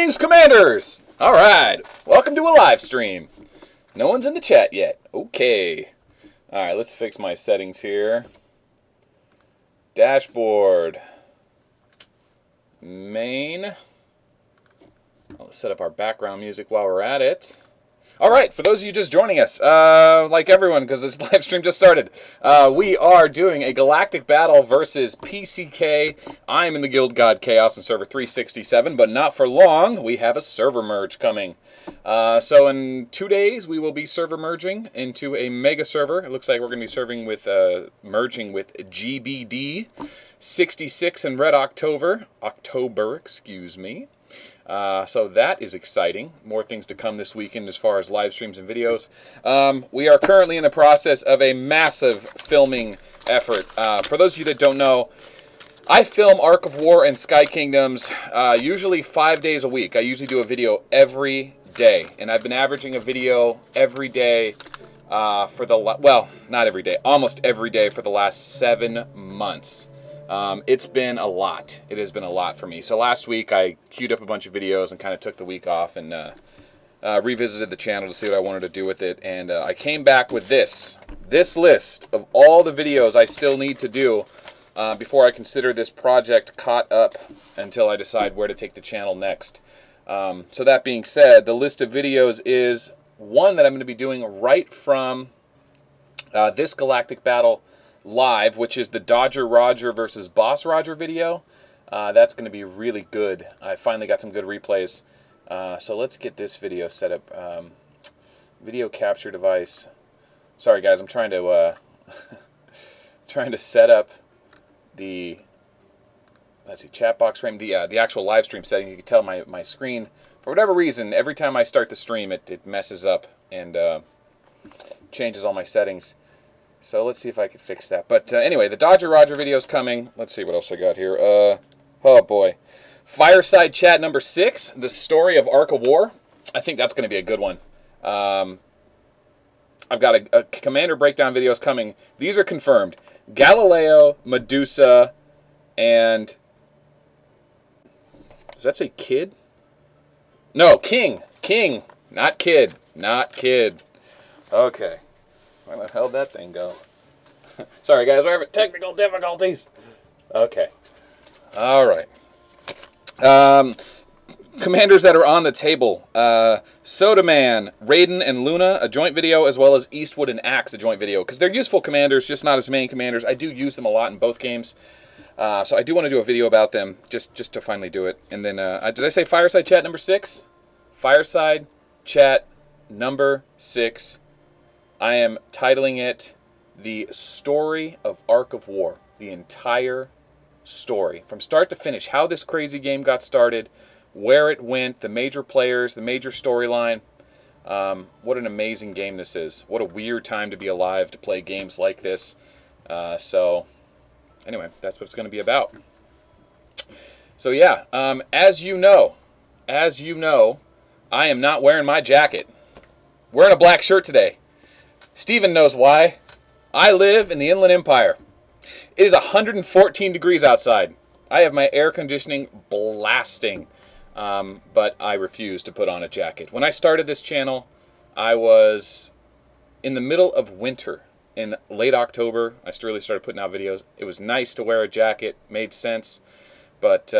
Greetings, Commanders! Alright, welcome to a live stream. No one's in the chat yet. Okay. Alright, let's fix my settings here. Dashboard. Main. Let's set up our background music while we're at it. Alright, for those of you just joining us, like everyone, because this live stream just started, we are doing a Galactic battle versus PCK. I'm in the Guild God Chaos on server 367, but not for long. We have a server merge coming. So in 2 days, we will be server merging into a mega server. It looks like we're going to be serving with, merging with GBD 66 in Red October, excuse me. So that is exciting. More things to come this weekend as far as live streams and videos. We are currently in the process of a massive filming effort. For those of you that don't know, I film Ark of War and Sky Kingdoms usually 5 days a week. I usually do a video every day, and I've been averaging a video every day for the well, not every day, almost every day for the last 7 months. It's been a lot. It has been a lot for me. So last week I queued up a bunch of videos and kind of took the week off and revisited the channel to see what I wanted to do with it. And I came back with this list of all the videos I still need to do before I consider this project caught up until I decide where to take the channel next. So that being said, the list of videos is one that I'm going to be doing right from this Galactic battle live, which is the Dodger Roger versus Boss Roger video. That's going to be really good. I finally got some good replays. So let's get this video set up. Video capture device. Sorry guys, I'm trying to trying to set up the, let's see, chat box frame, the actual live stream setting. You can tell my screen, for whatever reason, every time I start the stream it messes up and changes all my settings. So let's see if I can fix that. But anyway, the Dodger Roger video is coming. Let's see what else I got here. Oh boy. Fireside chat number 6, the story of Ark of War. I think that's going to be a good one. I've got a commander breakdown videos coming. These are confirmed. Galileo, Medusa, and... does that say kid? No, King. King. Not kid. Not kid. Okay. Where the hell did that thing go? Sorry guys, we're having technical difficulties. Okay. Alright. Commanders that are on the table. Soda Man, Raiden, and Luna, a joint video, as well as Eastwood and Axe, a joint video. Because they're useful commanders, just not as main commanders. I do use them a lot in both games. So I do want to do a video about them, just to finally do it. And then, did I say Fireside Chat number 6? Fireside Chat number 6. I am titling it The Story of Ark of War. The entire story. From start to finish. How this crazy game got started. Where it went. The major players. The major storyline. What an amazing game this is. What a weird time to be alive to play games like this. So, anyway, that's what it's going to be about. So yeah, as you know, I am not wearing my jacket. Wearing a black shirt today. Steven knows why. I live in the Inland Empire. It is 114 degrees outside. I have my air conditioning blasting, but I refuse to put on a jacket. When I started this channel, I was in the middle of winter. In late October, I really started putting out videos. It was nice to wear a jacket, made sense, but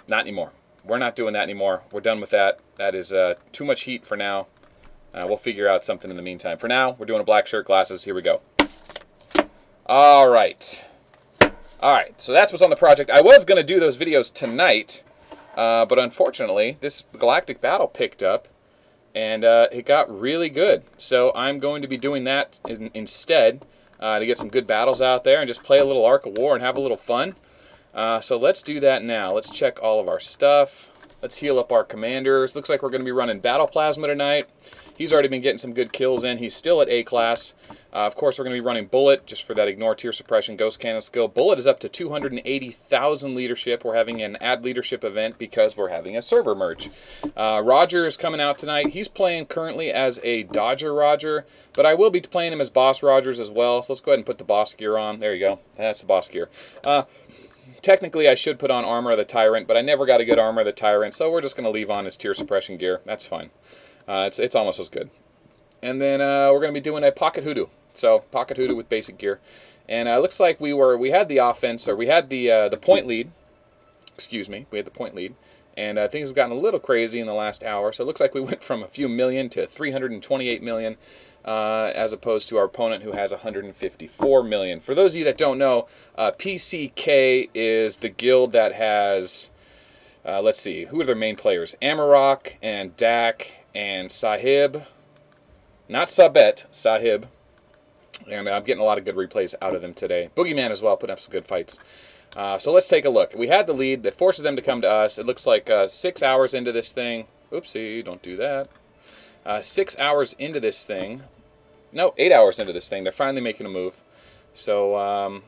not anymore. We're not doing that anymore. We're done with that. That is too much heat for now. We'll figure out something in the meantime. For now, we're doing a black shirt, glasses. Here we go. All right. All right, so that's what's on the project. I was going to do those videos tonight, but unfortunately, this Galactic battle picked up, and it got really good. So I'm going to be doing that instead to get some good battles out there and just play a little Ark of War and have a little fun. So let's do that now. Let's check all of our stuff. Let's heal up our commanders. Looks like we're going to be running Battle Plasma tonight. He's already been getting some good kills in. He's still at A class. Of course, we're going to be running Bullet, just for that Ignore Tier Suppression Ghost Cannon skill. Bullet is up to 280,000 leadership. We're having an add leadership event because we're having a server merge. Roger is coming out tonight. He's playing currently as a Dodger Roger, but I will be playing him as Boss Rogers as well. So let's go ahead and put the boss gear on. There you go. That's the boss gear. technically I should put on Armor of the Tyrant, but I never got a good Armor of the Tyrant, so we're just going to leave on his Tear Suppression gear. That's fine. It's almost as good. And then we're going to be doing a Pocket Hoodoo. So Pocket Hoodoo with basic gear. And it looks like we had the offense, or we had the point lead. Excuse me, we had the point lead. And things have gotten a little crazy in the last hour. So it looks like we went from a few million to 328 million, as opposed to our opponent who has 154 million. For those of you that don't know, PCK is the guild that has, let's see, who are their main players? Amarok and Dak and Sahib. Not Sabet, Sahib. And I'm getting a lot of good replays out of them today. Boogeyman as well, putting up some good fights. So let's take a look. We had the lead that forces them to come to us. It looks like 6 hours into this thing. Oopsie, don't do that. 6 hours into this thing. No, 8 hours into this thing. They're finally making a move. So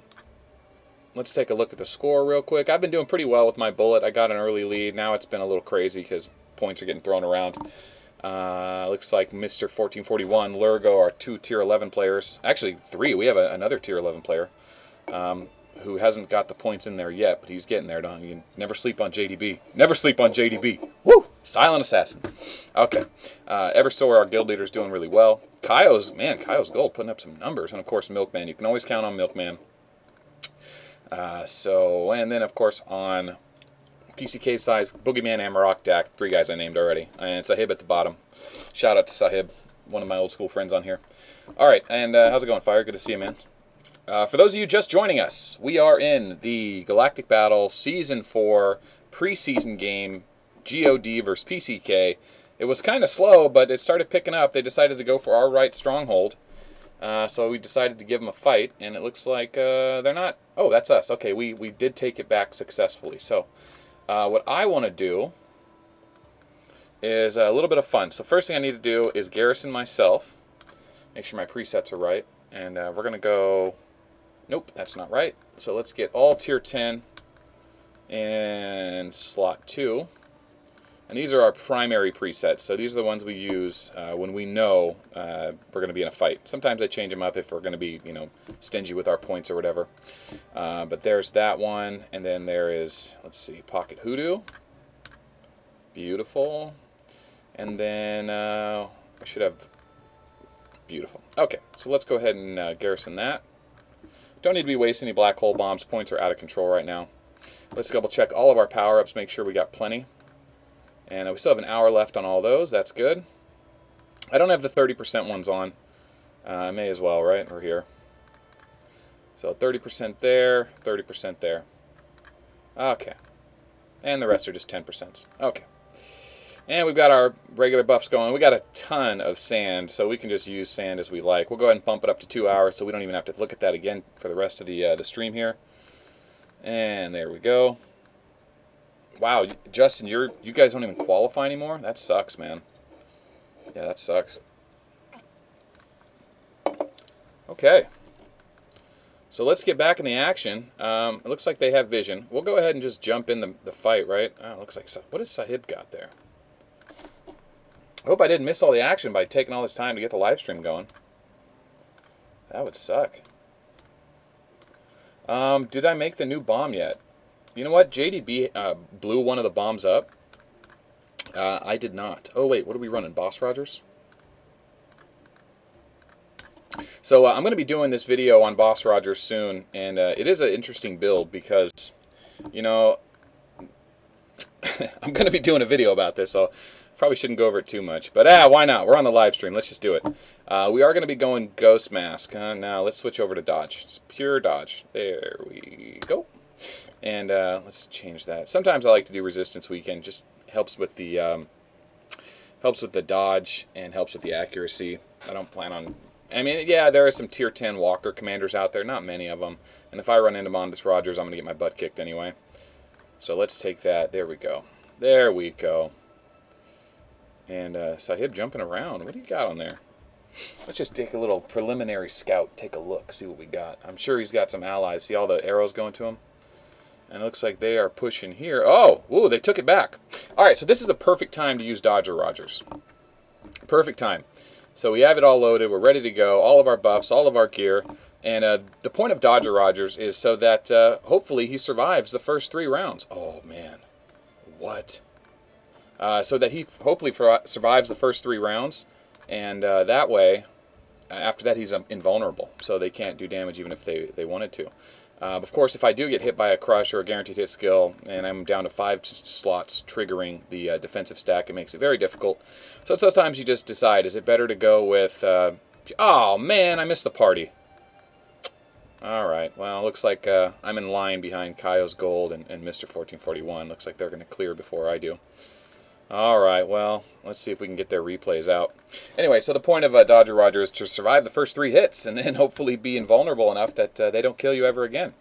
let's take a look at the score real quick. I've been doing pretty well with my bullet. I got an early lead. Now it's been a little crazy because points are getting thrown around. Looks like Mr. 1441, Lurgo are 2 Tier 11 players. Actually, 3. We have another Tier 11 player. Who hasn't got the points in there yet, but he's getting there. Don't you? Never sleep on JDB. Never sleep on JDB. Woo! Silent Assassin. Okay. Everstore, our guild leader, is doing really well. Kaio's gold, putting up some numbers. And, of course, Milkman. You can always count on Milkman. And then, of course, on PCK size, Boogeyman, Amarok, Dak, 3 guys I named already. And Sahib at the bottom. Shout out to Sahib, one of my old school friends on here. All right, and how's it going, Fire? Good to see you, man. For those of you just joining us, we are in the Galactic Battle Season 4 preseason game, GOD versus PCK. It was kind of slow, but it started picking up. They decided to go for our right Stronghold, so we decided to give them a fight, and it looks like they're not... Oh, that's us. Okay, we did take it back successfully. So what I want to do is a little bit of fun. So first thing I need to do is garrison myself, make sure my presets are right, and we're going to go... Nope, that's not right. So let's get all tier 10 in slot 2. And these are our primary presets. So these are the ones we use when we know we're going to be in a fight. Sometimes I change them up if we're going to be, stingy with our points or whatever. But there's that one. And then there is, let's see, Pocket Hoodoo. Beautiful. And then I should have... Beautiful. Okay, so let's go ahead and garrison that. Don't need to be wasting any black hole bombs. Points are out of control right now. Let's double check all of our power-ups, make sure we got plenty. And we still have an hour left on all those. That's good. I don't have the 30% ones on. I may as well, right? We're here. So 30% there, 30% there. Okay. And the rest are just 10%. Okay. And we've got our regular buffs going. We got a ton of sand, so we can just use sand as we like. We'll go ahead and bump it up to 2 hours, so we don't even have to look at that again for the rest of the stream here. And there we go. Wow, Justin, you guys don't even qualify anymore? That sucks, man. Yeah, that sucks. Okay. So let's get back in the action. It looks like they have vision. We'll go ahead and just jump in the fight, right? Oh, it looks like... What has Sahib got there? I hope I didn't miss all the action by taking all this time to get the live stream going. That would suck. Did I make the new bomb yet? You know what? JDB blew one of the bombs up. I did not. Oh, wait. What are we running? Boss Rogers? So I'm going to be doing this video on Boss Rogers soon. And it is an interesting build because, I'm going to be doing a video about this. So probably shouldn't go over it too much, but why not? We're on the live stream. Let's just do it. We are going to be going Ghost Mask. Now let's switch over to Dodge. It's pure Dodge. There we go. And let's change that. Sometimes I like to do Resistance Weekend. Just helps with the dodge and helps with the accuracy. I don't plan on... I mean, yeah, there are some tier 10 Walker commanders out there. Not many of them. And if I run into them on this Rogers, I'm going to get my butt kicked anyway. So let's take that. There we go. There we go. And Sahib jumping around. What do you got on there? Let's just take a little preliminary scout. Take a look. See what we got. I'm sure he's got some allies. See all the arrows going to him? And it looks like they are pushing here. Oh! Ooh, they took it back. Alright, so this is the perfect time to use Dodger Rogers. Perfect time. So we have it all loaded. We're ready to go. All of our buffs, all of our gear. And the point of Dodger Rogers is so that hopefully he survives the first 3 rounds. Oh, man. What? So that he hopefully survives the first 3 rounds. And that way, after that, he's invulnerable. So they can't do damage even if they wanted to. Of course, if I do get hit by a crush or a guaranteed hit skill, and I'm down to 5 slots triggering the defensive stack, it makes it very difficult. So sometimes you just decide, is it better to go with... oh, man, I missed the party. Alright, well, looks like I'm in line behind Kaio's Gold and Mr. 1441. Looks like they're going to clear before I do. Alright, well, let's see if we can get their replays out. Anyway, so the point of Dodger Roger is to survive the first 3 hits and then hopefully be invulnerable enough that they don't kill you ever again.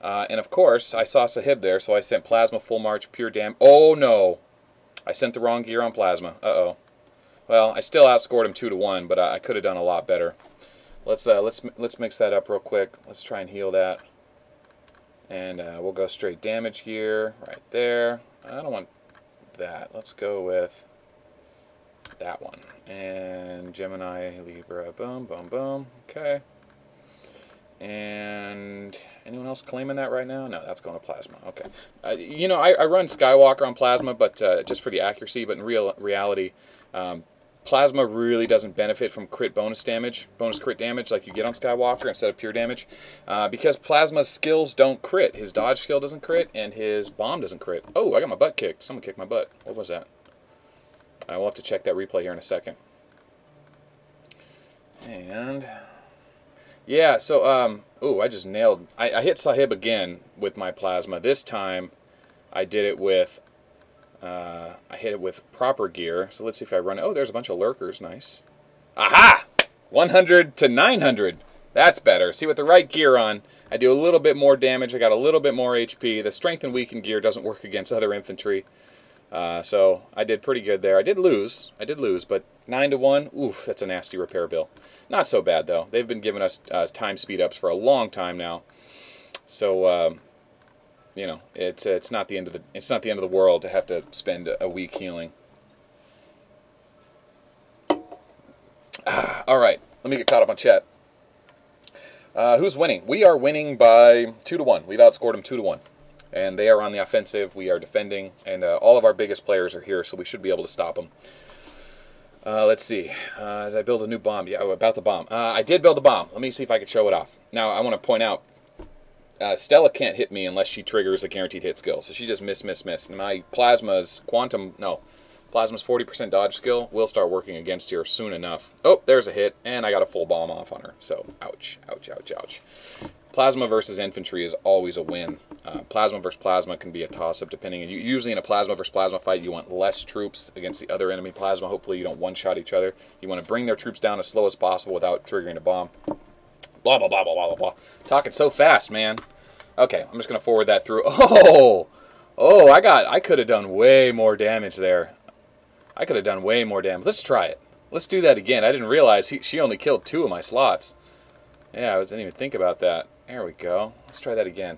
And of course, I saw Sahib there, so I sent Plasma, Full March, Pure Dam. Oh no! I sent the wrong gear on Plasma. Uh-oh. Well, I still outscored him 2-1, but I could have done a lot better. Let's mix that up real quick. Let's try and heal that. And we'll go straight damage gear right there. I don't want that. Let's go with that one. And Gemini, Libra, boom, boom, boom. Okay. And anyone else claiming that right now? No, that's going to Plasma. Okay. You know, I run Skywalker on Plasma, but just for the accuracy. But in reality, Plasma really doesn't benefit from bonus crit damage like you get on Skywalker instead of pure damage, because Plasma's skills don't crit. His dodge skill doesn't crit, and his bomb doesn't crit. Oh, I got my butt kicked. Someone kicked my butt. What was that? We'll have to check that replay here in a second. And yeah, so ooh, I just nailed. I hit Sahib again with my Plasma. This time, I did it with. I hit it with proper gear, so let's see if I run it. Oh, there's a bunch of lurkers, nice. Aha! 100 to 900. That's better. See, with the right gear on, I do a little bit more damage, I got a little bit more HP. The strength and weaken gear doesn't work against other infantry. So I did pretty good there. I did lose, but 9-1, oof, that's a nasty repair bill. Not so bad, though. They've been giving us time speed-ups for a long time now. So, you know, it's not the end of the world to have to spend a week healing. All right, let me get caught up on chat. Who's winning? We are winning by 2-1. We've outscored them 2-1, and they are on the offensive. We are defending, and all of our biggest players are here, so we should be able to stop them. Let's see. Did I build a new bomb? Yeah, about the bomb. I did build a bomb. Let me see if I can show it off. Now, I want to point out. Stella can't hit me unless she triggers a guaranteed hit skill. So she just miss. And my Plasma's 40% dodge skill will start working against her soon enough. Oh, there's a hit, and I got a full bomb off on her. So, ouch. Plasma versus infantry is always a win. Plasma versus Plasma can be a toss-up depending. Usually in a Plasma versus Plasma fight, you want less troops against the other enemy Plasma. Hopefully you don't one-shot each other. You want to bring their troops down as slow as possible without triggering a bomb. Blah, blah, blah, blah, blah, blah. Talking so fast, man. Okay, I'm just going to forward that through. Oh, I could have done way more damage there. Let's try it. Let's do that again. I didn't realize she only killed 2 of my slots. Yeah, I didn't even think about that. There we go. Let's try that again.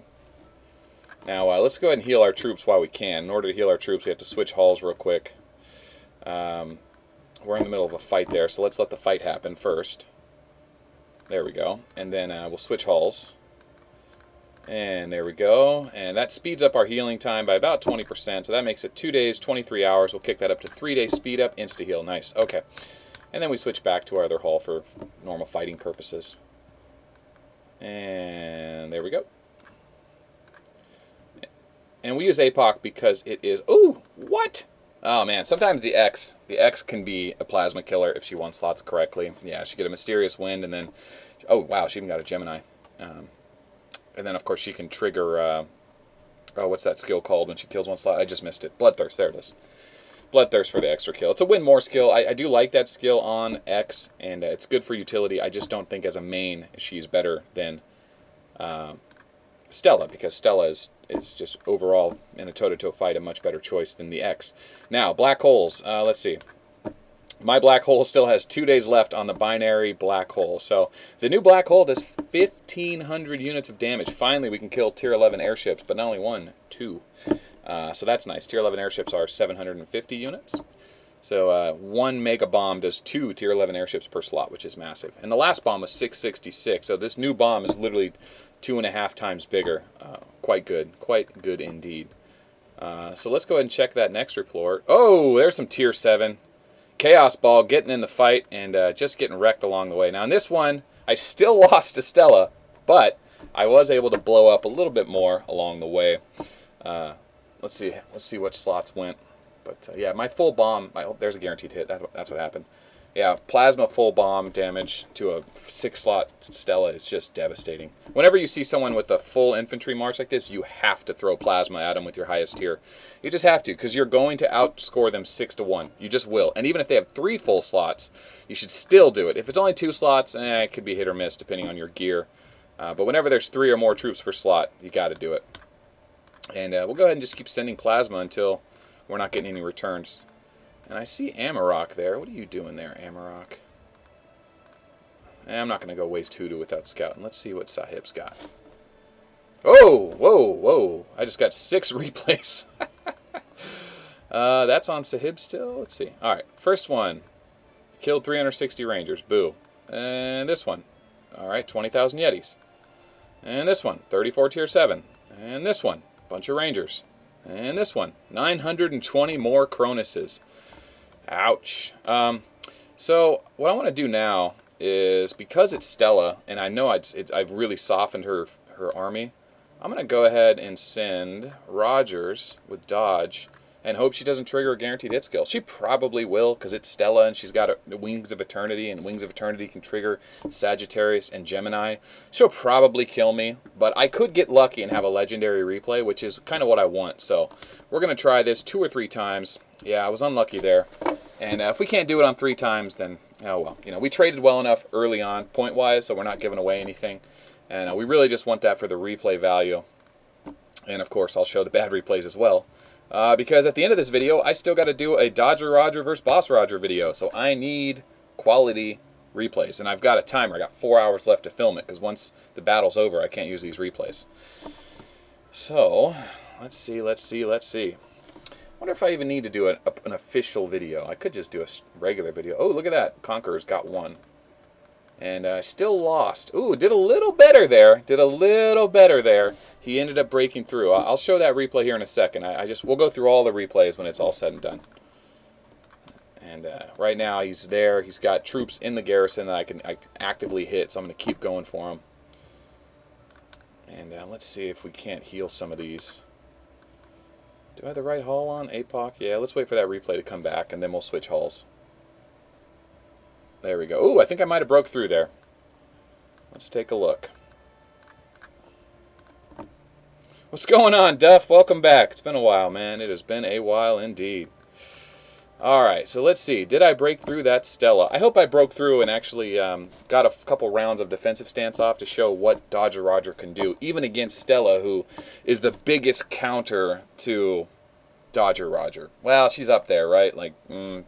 Now, let's go ahead and heal our troops while we can. In order to heal our troops, we have to switch hulls real quick. We're in the middle of a fight there, so let's let the fight happen first. There we go. And then we'll switch hulls. And there we go. And that speeds up our healing time by about 20%. So that makes it 2 days, 23 hours. We'll kick that up to 3 days speed up, insta-heal. Nice. Okay. And then we switch back to our other hull for normal fighting purposes. And there we go. And we use APOC because it is... Ooh! What? Oh, man. Sometimes the X can be a Plasma killer if she one slots correctly. Yeah, she get a Mysterious Wind and then... Oh, wow. She even got a Gemini. And then, of course, she can trigger... oh, what's that skill called when she kills one slot? I just missed it. Bloodthirst. There it is. Bloodthirst for the extra kill. It's a win more skill. I do like that skill on X, and it's good for utility. I just don't think as a main she's better than Stella, because Stella is just overall in a toe-to-toe fight a much better choice than the X. Now, black holes. Let's see. My black hole still has 2 days left on the binary black hole. So the new black hole does 1,500 units of damage. Finally, we can kill tier 11 airships, but not only 1, 2. So that's nice. Tier 11 airships are 750 units. So 1 mega bomb does 2 tier 11 airships per slot, which is massive. And the last bomb was 666, so this new bomb is literally 2.5 times bigger. Quite good indeed. So let's go ahead and check that next report. Oh, there's some tier 7. Chaos Ball getting in the fight and just getting wrecked along the way. Now in this one, I still lost to Stella, but I was able to blow up a little bit more along the way. Let's see which slots went. But yeah, my full bomb, there's a guaranteed hit. That's what happened. Yeah, plasma full bomb damage to a 6-slot Stella is just devastating. Whenever you see someone with a full infantry march like this, you have to throw plasma at them with your highest tier. You just have to, because you're going to outscore them 6-1. You just will. And even if they have 3 full slots, you should still do it. If it's only 2 slots, it could be hit or miss depending on your gear. But whenever there's 3 or more troops per slot, you got to do it. And we'll go ahead and just keep sending plasma until we're not getting any returns. And I see Amarok there. What are you doing there, Amarok? I'm not going to go waste Hoodoo without scouting. Let's see what Sahib's got. Oh, whoa. I just got 6 replays. That's on Sahib still. Let's see. All right, first one. Killed 360 Rangers. Boo. And this one. All right, 20,000 Yetis. And this one, 34 tier 7. And this one, bunch of Rangers. And this one, 920 more Cronuses. Ouch. So what I want to do now is, because it's Stella, and I know I've really softened her army, I'm going to go ahead and send Rogers with Dodge and hope she doesn't trigger a guaranteed hit skill. She probably will, because it's Stella and she's got Wings of Eternity, and Wings of Eternity can trigger Sagittarius and Gemini. She'll probably kill me, but I could get lucky and have a legendary replay, which is kind of what I want. So we're going to try this 2 or 3 times. Yeah, I was unlucky there. And if we can't do it on 3 times, then, oh well. You know, we traded well enough early on, point-wise, so we're not giving away anything. And we really just want that for the replay value. And, of course, I'll show the bad replays as well. Because at the end of this video, I still got to do a Dodger Roger versus Boss Roger video. So I need quality replays. And I've got a timer. I got 4 hours left to film it, because once the battle's over, I can't use these replays. So, let's see. I wonder if I even need to do an official video. I could just do a regular video. Oh, look at that. Conqueror's got 1. And I still lost. Ooh, did a little better there. He ended up breaking through. I'll show that replay here in a second. We'll go through all the replays when it's all said and done. And right now he's there. He's got troops in the garrison that I can actively hit, so I'm going to keep going for him. And let's see if we can't heal some of these. Do I have the right hull on? APOC? Yeah, let's wait for that replay to come back, and then we'll switch hulls. There we go. Ooh, I think I might have broke through there. Let's take a look. What's going on, Duff? Welcome back. It's been a while, man. It has been a while indeed. Alright, so let's see. Did I break through that Stella? I hope I broke through and actually got a couple rounds of defensive stance off to show what Dodger Roger can do, even against Stella, who is the biggest counter to Dodger Roger. Well, she's up there, right? Like,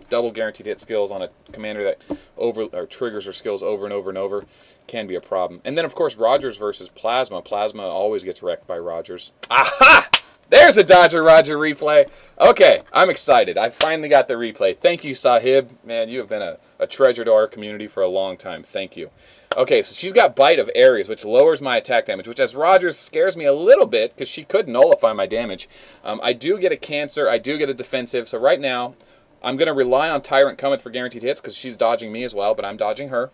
double guaranteed hit skills on a commander that triggers her skills over and over and over can be a problem. And then, of course, Rogers versus Plasma. Plasma always gets wrecked by Rogers. Aha! There's a Dodger Roger replay. Okay, I'm excited. I finally got the replay. Thank you, Sahib. Man, you have been a treasure to our community for a long time. Thank you. Okay, so she's got Bite of Ares, which lowers my attack damage, which as Rogers scares me a little bit because she could nullify my damage. I do get a Cancer. I do get a defensive. So right now, I'm going to rely on Tyrant Cometh for guaranteed hits because she's dodging me as well, but I'm dodging her.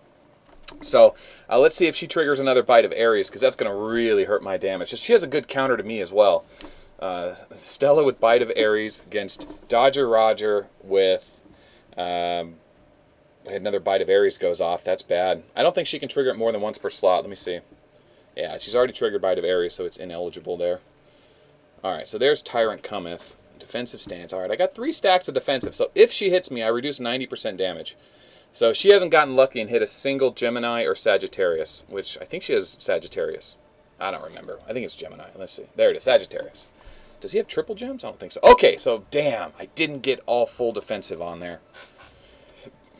So let's see if she triggers another Bite of Ares, because that's going to really hurt my damage. She has a good counter to me as well. Stella with Bite of Ares against Dodger Roger with another Bite of Ares goes off. That's bad. I don't think she can trigger it more than once per slot. Let me see. Yeah, she's already triggered Bite of Ares, so it's ineligible there. Alright, so there's Tyrant Cometh. Defensive stance. Alright, I got 3 stacks of defensive. So if she hits me, I reduce 90% damage. So she hasn't gotten lucky and hit a single Gemini or Sagittarius, which I think she has Sagittarius. I don't remember. I think it's Gemini. Let's see. There it is, Sagittarius. Does he have triple gems? I don't think so. Okay, so damn, I didn't get all full defensive on there.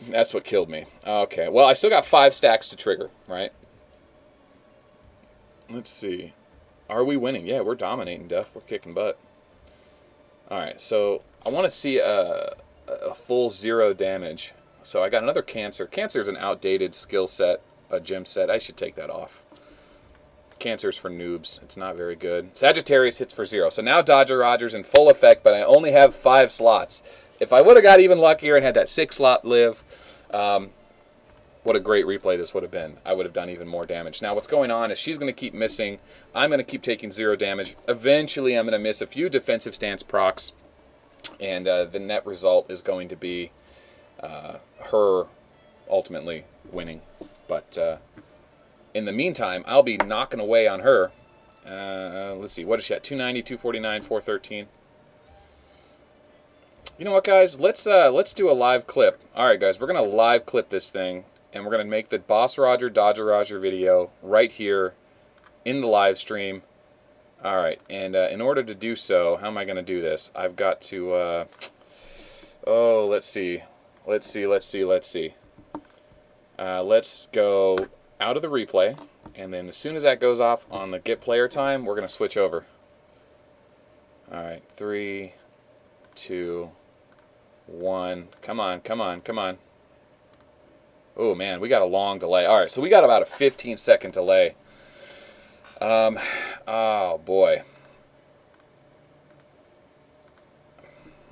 That's what killed me. Okay, well, I still got 5 stacks to trigger, right? Let's see. Are we winning? Yeah, we're dominating, Duff. We're kicking butt. Alright, so I want to see a full 0 damage. So I got another Cancer. Cancer is an outdated skill set, a gym set. I should take that off. Cancer's for noobs. It's not very good. Sagittarius hits for 0. So now Dodger Roger's in full effect, but I only have 5 slots. If I would have got even luckier and had that 6-slot live, what a great replay this would have been. I would have done even more damage. Now what's going on is she's going to keep missing. I'm going to keep taking 0 damage. Eventually I'm going to miss a few defensive stance procs, and the net result is going to be her ultimately winning. But in the meantime, I'll be knocking away on her. Let's see, what is she at? 290, 249, 413. You know what, guys? Let's do a live clip. All right, guys, we're gonna live clip this thing, and we're gonna make the Boss Roger Dodger Roger video right here in the live stream. All right, and in order to do so, how am I gonna do this? I've got to. Oh, let's see. Let's go out of the replay, and then as soon as that goes off on the get player time, we're gonna switch over. All right, 3, 2, 1. Come on. Oh man, we got a long delay. All right, so we got about a 15-second delay. Oh boy.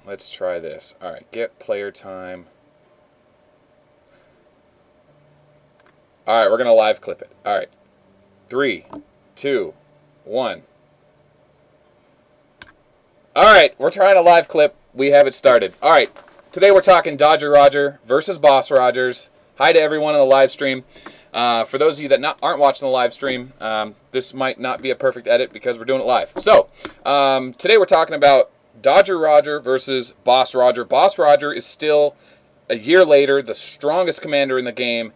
Let's try this. All right, get player time. All right, we're gonna live clip it. All right, 3, 2, 1. All right, we're trying a live clip. We have it started. All right, today we're talking Dodger Roger versus Boss Rogers. Hi to everyone in the live stream. For those of you that aren't watching the live stream, this might not be a perfect edit because we're doing it live. So today we're talking about Dodger Roger versus Boss Roger. Boss Roger is still, a year later, the strongest commander in the game.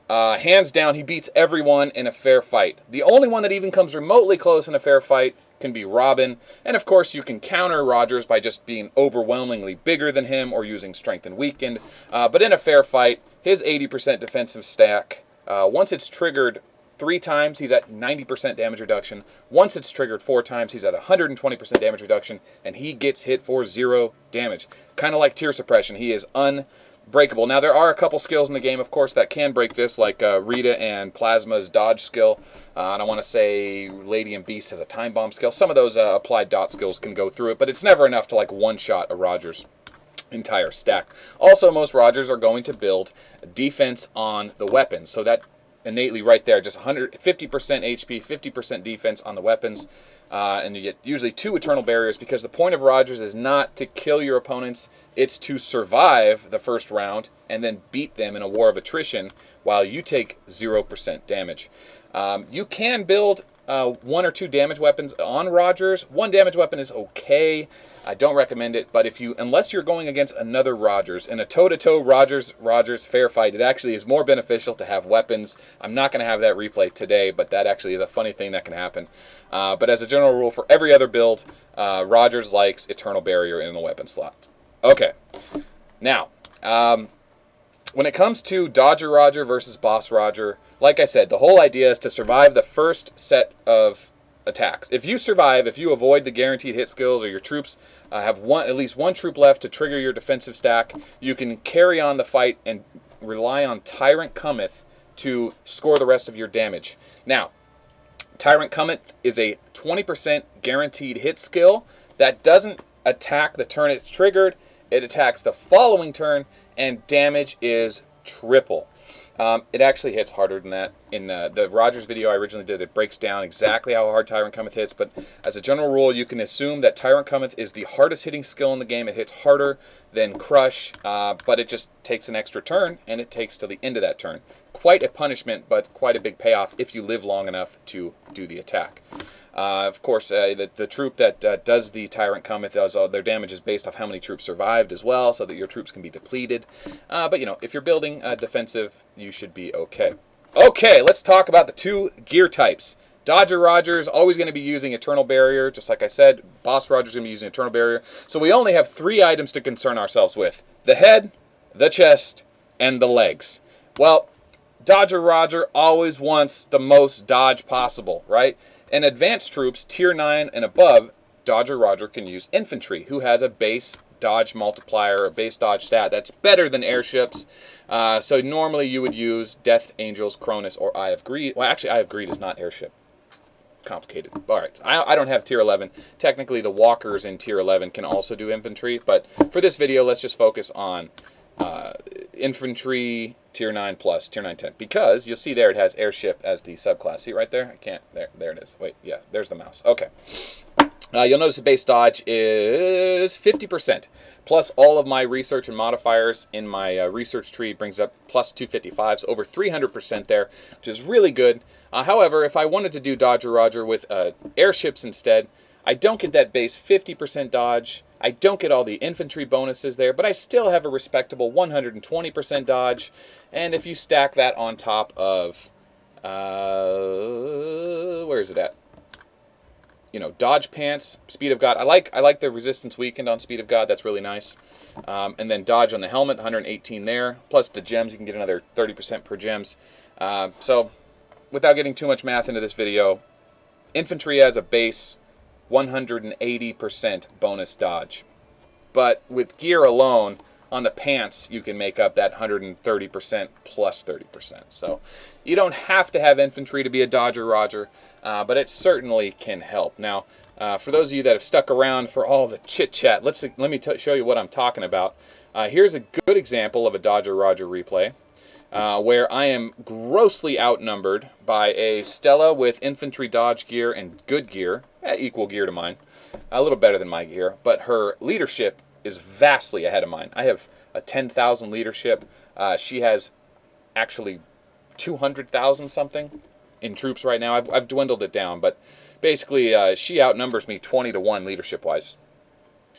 Hands down, he beats everyone in a fair fight. The only one that even comes remotely close in a fair fight can be Robin. And of course, you can counter Rogers by just being overwhelmingly bigger than him or using Strength and Weakened. But in a fair fight, his 80% defensive stack, once it's triggered 3 times, he's at 90% damage reduction. Once it's triggered 4 times, he's at 120% damage reduction, and he gets hit for 0 damage. Kind of like Tear Suppression. He is unbreakable. Now, there are a couple skills in the game, of course, that can break this, like Rita and Plasma's dodge skill. And I want to say Lady and Beast has a time bomb skill. Some of those applied dot skills can go through it, but it's never enough to like one-shot a Rogers entire stack. Also, most Rogers are going to build defense on the weapons, so that innately right there, just 50% HP, 50% defense on the weapons, and you get usually 2 Eternal Barriers, because the point of Rogers is not to kill your opponents, it's to survive the first round and then beat them in a war of attrition while you take 0% damage. You can build 1 or 2 damage weapons on Rogers. 1 damage weapon is okay. I don't recommend it, but unless you're going against another Rogers, in a toe-to-toe Rogers fair fight, it actually is more beneficial to have weapons. I'm not going to have that replay today, but that actually is a funny thing that can happen. But as a general rule, for every other build, Rogers likes Eternal Barrier in the weapon slot. Okay, now, when it comes to Dodger Roger versus Boss Roger, like I said, the whole idea is to survive the first set of attacks. If you survive, if you avoid the guaranteed hit skills, or your troops have at least one troop left to trigger your defensive stack, you can carry on the fight and rely on Tyrant Cometh to score the rest of your damage. Now, Tyrant Cometh is a 20% guaranteed hit skill that doesn't attack the turn it's triggered. It attacks the following turn, and damage is triple. It actually hits harder than that. In the Rogers video I originally did, it breaks down exactly how hard Tyrant Cometh hits, but as a general rule, you can assume that Tyrant Cometh is the hardest hitting skill in the game. It hits harder than Crush, but it just takes an extra turn, and it takes till the end of that turn. Quite a punishment, but quite a big payoff if you live long enough to do the attack. Of course, the troop that does the Tyrant Cometh, their damage is based off how many troops survived as well, so that your troops can be depleted. But, you know, if you're building defensive, you should be okay. Okay, let's talk about the 2 gear types. Dodger Roger is always going to be using Eternal Barrier, just like I said. Boss Roger is going to be using Eternal Barrier. So we only have 3 items to concern ourselves with: the head, the chest, and the legs. Well, Dodger Roger always wants the most dodge possible, right? In advanced troops, tier 9 and above, Dodger Roger can use infantry, who has a base dodge multiplier or base dodge stat that's better than airships. So normally you would use Death Angels, Cronus, or Eye of Greed. Well, actually, Eye of Greed is not airship. Complicated. All right, I don't have tier 11. Technically, the walkers in tier 11 can also do infantry, but for this video, let's just focus on infantry tier 9 plus tier 9 10, because you'll see there it has airship as the subclass. See right there? I can't. There it is. Wait, yeah, there's the mouse. Okay. You'll notice the base dodge is 50%, plus all of my research and modifiers in my research tree brings up plus 255, so over 300% there, which is really good. However, if I wanted to do Dodger Roger with airships instead, I don't get that base 50% dodge. I don't get all the infantry bonuses there, but I still have a respectable 120% dodge. And if you stack that on top of, where is it at? You know, dodge pants, speed of God. I like the resistance weakened on speed of God. That's really nice. And then dodge on the helmet, 118 there. Plus the gems, you can get another 30% per gems. So without getting too much math into this video, infantry as a base, 180% bonus dodge. But with gear alone, on the pants, you can make up that 130% plus 30%. So you don't have to have infantry to be a Dodger Roger, but it certainly can help. Now, for those of you that have stuck around for all the chit-chat, let me show you what I'm talking about. Here's a good example of a Dodger Roger replay, where I am grossly outnumbered by a Stella with infantry dodge gear and good gear, equal gear to mine, a little better than my gear, but her leadership is vastly ahead of mine. I have a 10,000 leadership. She has actually 200,000 something in troops right now. I've dwindled it down, but basically she outnumbers me 20 to 1 leadership-wise,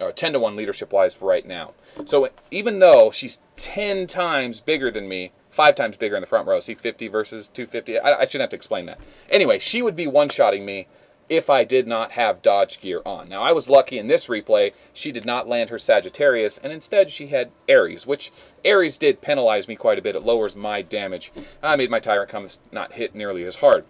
or 10 to 1 leadership-wise right now. So even though she's 10 times bigger than me, 5 times bigger in the front row, see 50 versus 250, I shouldn't have to explain that. Anyway, she would be one-shotting me if I did not have dodge gear on. Now, I was lucky in this replay. She did not land her Sagittarius, and instead she had Ares, which Ares did penalize me quite a bit. It lowers my damage. I made my Tyrant Compass not hit nearly as hard.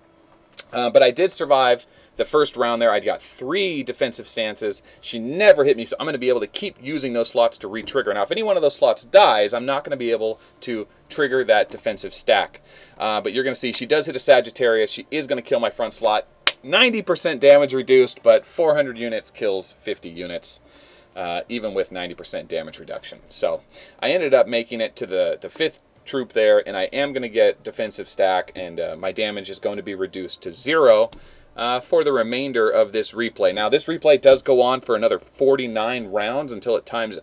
But I did survive the first round there. I got 3 defensive stances. She never hit me, so I'm going to be able to keep using those slots to re-trigger. Now, if any one of those slots dies, I'm not going to be able to trigger that defensive stack. But you're going to see she does hit a Sagittarius. She is going to kill my front slot. 90% damage reduced, but 400 units kills 50 units, even with 90% damage reduction. So I ended up making it to the 5th troop there, and I am going to get defensive stack, and my damage is going to be reduced to 0 for the remainder of this replay. Now, this replay does go on for another 49 rounds until it times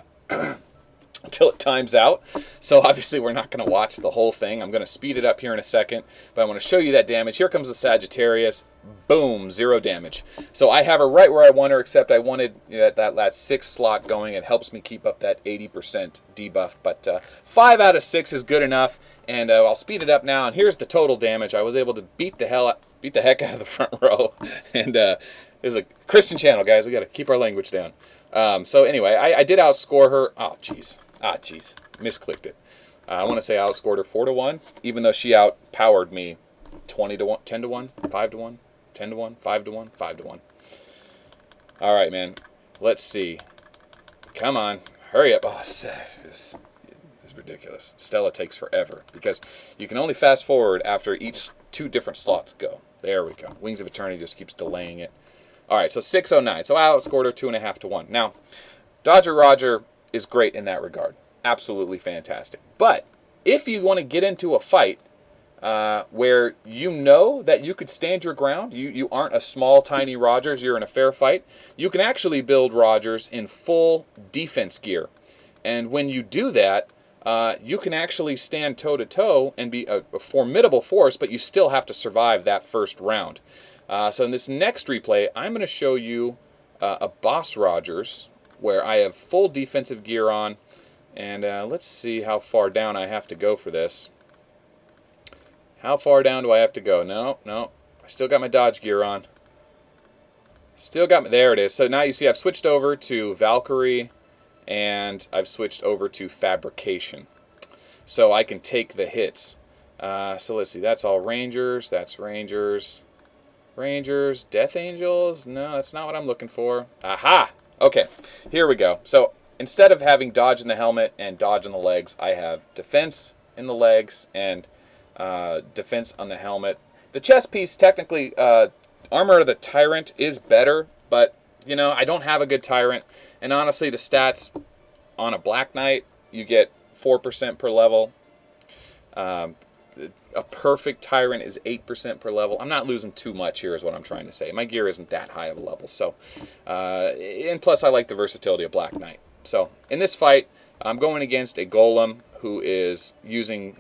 out. So obviously we're not going to watch the whole thing. I'm going to speed it up here in a second, but I want to show you that damage. Here comes the Sagittarius. Boom, 0 damage. So I have her right where I want her, except I wanted that 6th slot going. It helps me keep up that 80% debuff, but 5 out of 6 is good enough, and I'll speed it up now, and here's the total damage. I was able to beat the heck out of the front row, and it was a Christian channel, guys. We got to keep our language down. So anyway, I did outscore her. Oh, jeez. Misclicked it. I want to say I outscored her 4 to 1, even though she outpowered me 20 to 1, 10 to 1, 5 to 1, 10 to 1, 5 to 1, 5 to 1. All right, man. Let's see. Come on. Hurry up. Oh, this is ridiculous. Stella takes forever because you can only fast forward after each 2 different slots go. There we go. Wings of Eternity just keeps delaying it. All right, so 609. So I outscored her 2.5 to 1. Now, Dodger Roger is great in that regard. Absolutely fantastic. But if you want to get into a fight where you know that you could stand your ground, you aren't a small, tiny Rogers, you're in a fair fight, you can actually build Rogers in full defense gear. And when you do that, you can actually stand toe-to-toe and be a formidable force, but you still have to survive that first round. So in this next replay, I'm going to show you a Boss Rogers where I have full defensive gear on, and let's see how far down I have to go for this. How far down do I have to go? No, I still got my dodge gear on. Still got my, there it is. So now you see I've switched over to Valkyrie, and I've switched over to Fabrication. So I can take the hits. So let's see, that's all Rangers, that's Rangers. Death Angels? No, that's not what I'm looking for. Aha! Okay, here we go. So instead of having dodge in the helmet and dodge on the legs, I have defense in the legs and defense on the helmet. The chest piece, technically, Armor of the Tyrant is better, but, you know, I don't have a good Tyrant. And honestly, the stats on a Black Knight, you get 4% per level. A perfect Tyrant is 8% per level. I'm not losing too much here is what I'm trying to say. My gear isn't that high of a level. So, and plus I like the versatility of Black Knight. So, in this fight, I'm going against a Golem who is using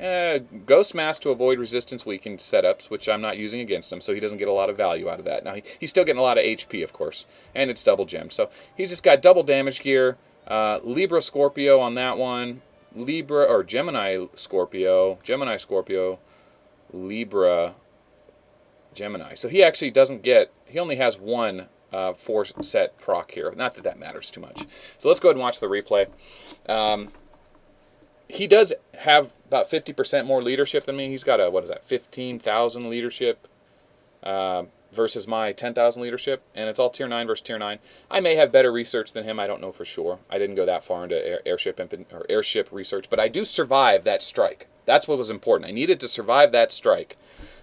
Ghost Mask to avoid resistance weakened setups, which I'm not using against him, so he doesn't get a lot of value out of that. Now, he's still getting a lot of HP, of course, and it's double gem. So, he's just got double damage gear, Libra Scorpio on that one, Libra, or Gemini Scorpio, Libra, Gemini. So he actually doesn't get, he only has one 4-set proc here. Not that that matters too much. So let's go ahead and watch the replay. He does have about 50% more leadership than me. He's got a, what is that, 15,000 leadership versus my 10,000 leadership. And it's all tier 9 versus tier 9. I may have better research than him. I don't know for sure. I didn't go that far into airship research. But I do survive that strike. That's what was important. I needed to survive that strike.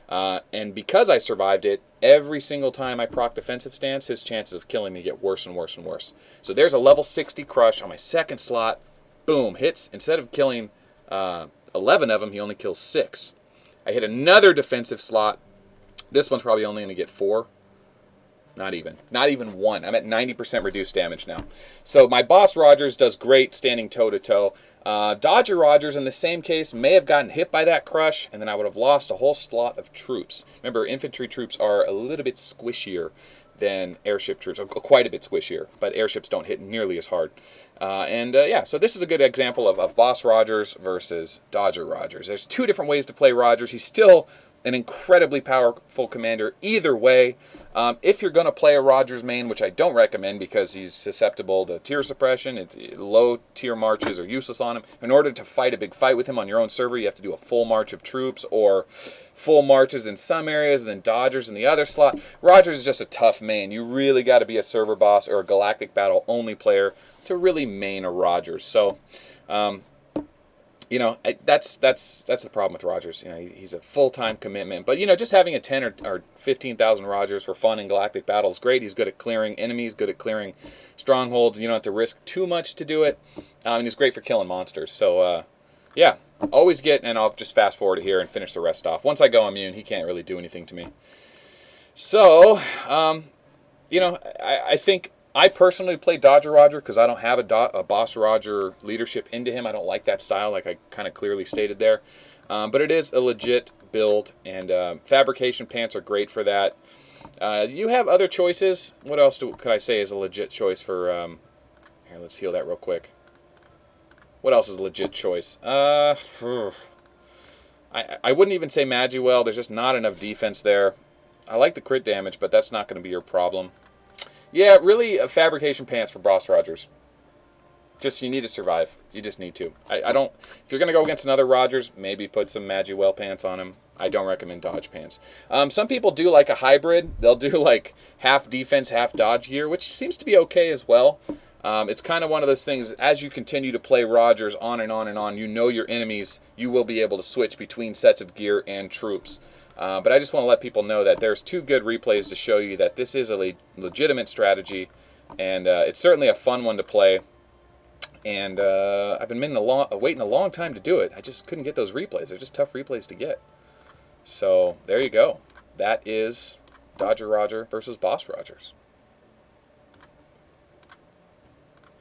And because I survived it, every single time I proc defensive stance, his chances of killing me get worse and worse and worse. So there's a level 60 crush on my second slot. Boom, hits. Instead of killing 11 of them, he only kills 6. I hit another defensive slot. This one's probably only going to get 4. Not even 1. I'm at 90% reduced damage now. So my boss Rogers does great standing toe-to-toe. Dodger Rogers, in the same case, may have gotten hit by that crush, and then I would have lost a whole slot of troops. Remember, infantry troops are a little bit squishier than airship troops, or quite a bit squishier, but airships don't hit nearly as hard. Yeah, so this is a good example of Boss Rogers versus Dodger Rogers. There's 2 different ways to play Rogers. He's still an incredibly powerful commander either way. If you're going to play a Rogers main, which I don't recommend because he's susceptible to tier suppression, low tier marches are useless on him. In order to fight a big fight with him on your own server, you have to do a full march of troops or full marches in some areas and then Dodgers in the other slot. Rogers is just a tough main. You really got to be a server boss or a Galactic Battle only player to really main a Rogers. So, you know, that's the problem with Rogers. You know, he's a full-time commitment. But, you know, just having a 10 or 15,000 Rogers for fun in Galactic Battle is great. He's good at clearing enemies, good at clearing strongholds. You don't have to risk too much to do it. And he's great for killing monsters. So, yeah, always get, and I'll just fast forward here and finish the rest off. Once I go immune, he can't really do anything to me. So, you know, I think I personally play Dodger Roger because I don't have a Boss Roger leadership into him. I don't like that style, like I kind of clearly stated there. But it is a legit build, and fabrication pants are great for that. You have other choices. What else could I say is a legit choice for... here, let's heal that real quick. What else is a legit choice? I wouldn't even say Magiwell. There's just not enough defense there. I like the crit damage, but that's not going to be your problem. Yeah, really, fabrication pants for Boss Rogers. Just, you need to survive. You just need to. I don't... If you're going to go against another Rogers, maybe put some Magiwell pants on him. I don't recommend dodge pants. Some people do like a hybrid. They'll do like half defense, half dodge gear, which seems to be okay as well. It's kind of one of those things, as you continue to play Rogers on and on and on, you know your enemies, you will be able to switch between sets of gear and troops. But I just want to let people know that there's 2 good replays to show you that this is a legitimate strategy, and it's certainly a fun one to play. And I've been waiting a long time to do it. I just couldn't get those replays. They're just tough replays to get. So there you go. That is Dodger Roger versus Boss Rogers.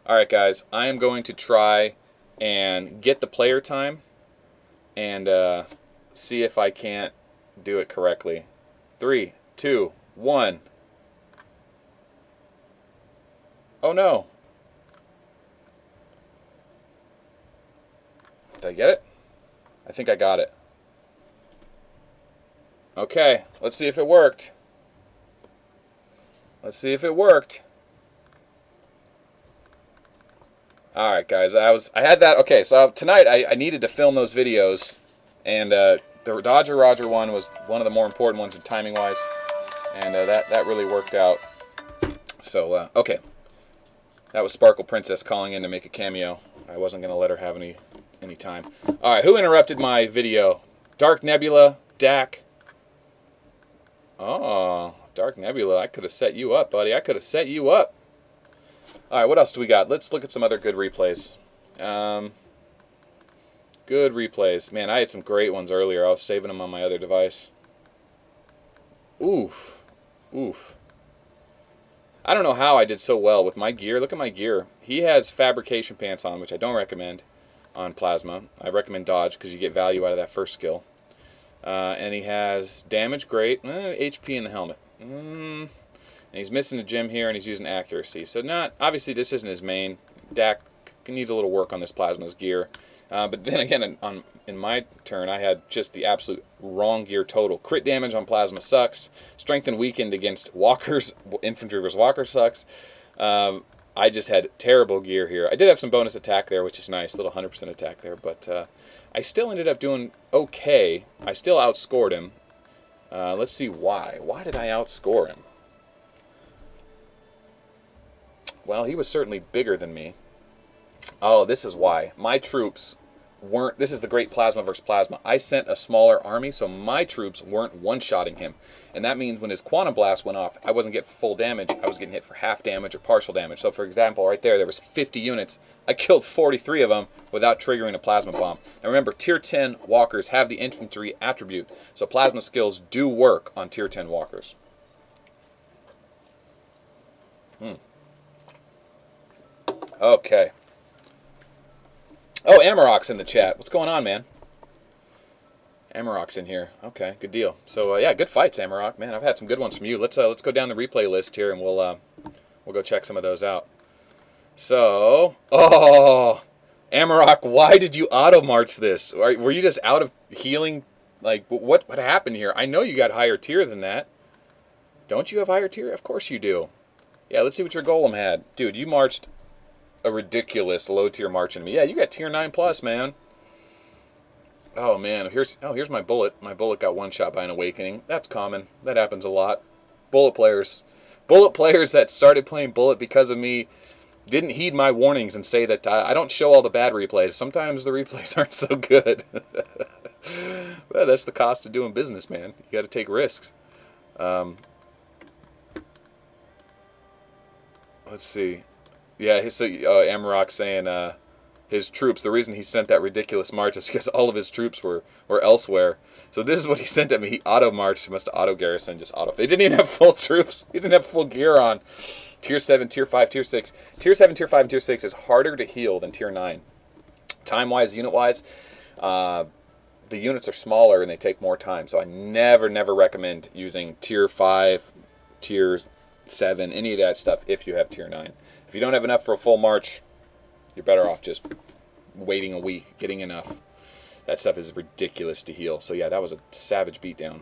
Alright guys, I am going to try and get the player time and see if I can't do it correctly. 3, 2, 1. Oh no. Did I get it? I think I got it. Okay, let's see if it worked. Let's see if it worked. Alright guys, I had that. Okay, so tonight I needed to film those videos, and the Dodger Roger one was one of the more important ones timing wise, and that really worked out. So okay, That was Sparkle Princess calling in to make a cameo. I wasn't going to let her have any time. Alright, who interrupted my video? Dark Nebula, Dak. Oh, Dark Nebula, I could have set you up, buddy. I could have set you up. Alright, what else do we got? Let's look at some other good replays. Good replays. Man, I had some great ones earlier. I was saving them on my other device. Oof. Oof. I don't know how I did so well with my gear. Look at my gear. He has fabrication pants on, which I don't recommend on Plasma. I recommend dodge because you get value out of that first skill. And he has damage, great. HP in the helmet. And he's missing a gem here, and he's using accuracy. So obviously this isn't his main. Dak needs a little work on this Plasma's gear. But then again, in my turn, I had just the absolute wrong gear total. Crit damage on Plasma sucks. Strength and weakened against walkers. Infantry versus walker sucks. I just had terrible gear here. I did have some bonus attack there, which is nice. A little 100% attack there. But I still ended up doing okay. I still outscored him. Let's see why. Why did I outscore him? Well, he was certainly bigger than me. Oh, this is why. My troops weren't... This is the great Plasma versus Plasma. I sent a smaller army, so my troops weren't one-shotting him. And that means when his Quantum Blast went off, I wasn't getting full damage. I was getting hit for half damage or partial damage. So, for example, right there was 50 units. I killed 43 of them without triggering a Plasma Bomb. Now, remember, Tier 10 walkers have the infantry attribute, so Plasma skills do work on Tier 10 walkers. Okay. Oh, Amarok's in the chat. What's going on, man? Amarok's in here. Okay, good deal. So yeah, good fights, Amarok. Man, I've had some good ones from you. Let's go down the replay list here, and we'll go check some of those out. So, oh, Amarok, why did you auto march this? Were you just out of healing? Like, what happened here? I know you got higher tier than that. Don't you have higher tier? Of course you do. Yeah, let's see what your golem had, dude. You marched a ridiculous low tier march into me. Yeah, you got tier 9+, man. Oh man, here's my bullet. My bullet got one shot by an awakening. That's common. That happens a lot. Bullet players that started playing bullet because of me didn't heed my warnings and say that I don't show all the bad replays. Sometimes the replays aren't so good. Well, that's the cost of doing business, man. You got to take risks. Let's see. Yeah, Amarok saying his troops, the reason he sent that ridiculous march is because all of his troops were elsewhere. So this is what he sent at me. He auto-marched. He must have auto-garrisoned, just auto. They didn't even have full troops. He didn't have full gear on. Tier 7, Tier 5, Tier 6. Tier 7, Tier 5, and Tier 6 is harder to heal than Tier 9. Time-wise, unit-wise, the units are smaller and they take more time. So I never recommend using Tier 5, Tier 7, any of that stuff if you have Tier 9. If you don't have enough for a full march, you're better off just waiting a week, getting enough. That stuff is ridiculous to heal. So yeah, that was a savage beatdown.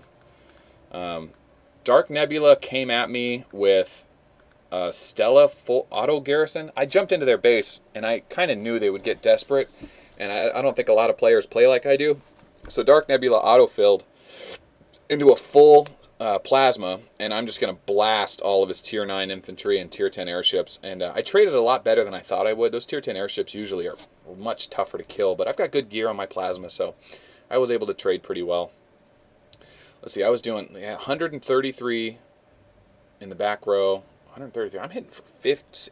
Dark Nebula came at me with Stella full auto garrison. I jumped into their base, and I kind of knew they would get desperate. And I don't think a lot of players play like I do. So Dark Nebula auto-filled into a full Plasma, and I'm just going to blast all of his Tier 9 infantry and Tier 10 airships. And I traded a lot better than I thought I would. Those Tier 10 airships usually are much tougher to kill, but I've got good gear on my Plasma, so I was able to trade pretty well. Let's see, I was doing 133 in the back row. 133. I'm hitting for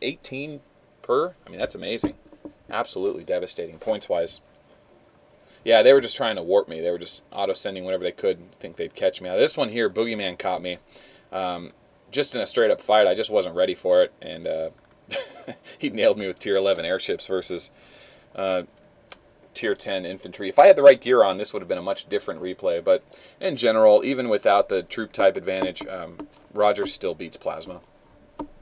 18 per. I mean, that's amazing. Absolutely devastating, points-wise. Yeah, they were just trying to warp me. They were just auto-sending whenever they could, think they'd catch me. Now, this one here, Boogeyman caught me. Just in a straight-up fight, I just wasn't ready for it. And he nailed me with Tier 11 airships versus Tier 10 infantry. If I had the right gear on, this would have been a much different replay. But in general, even without the troop type advantage, Rogers still beats Plasma.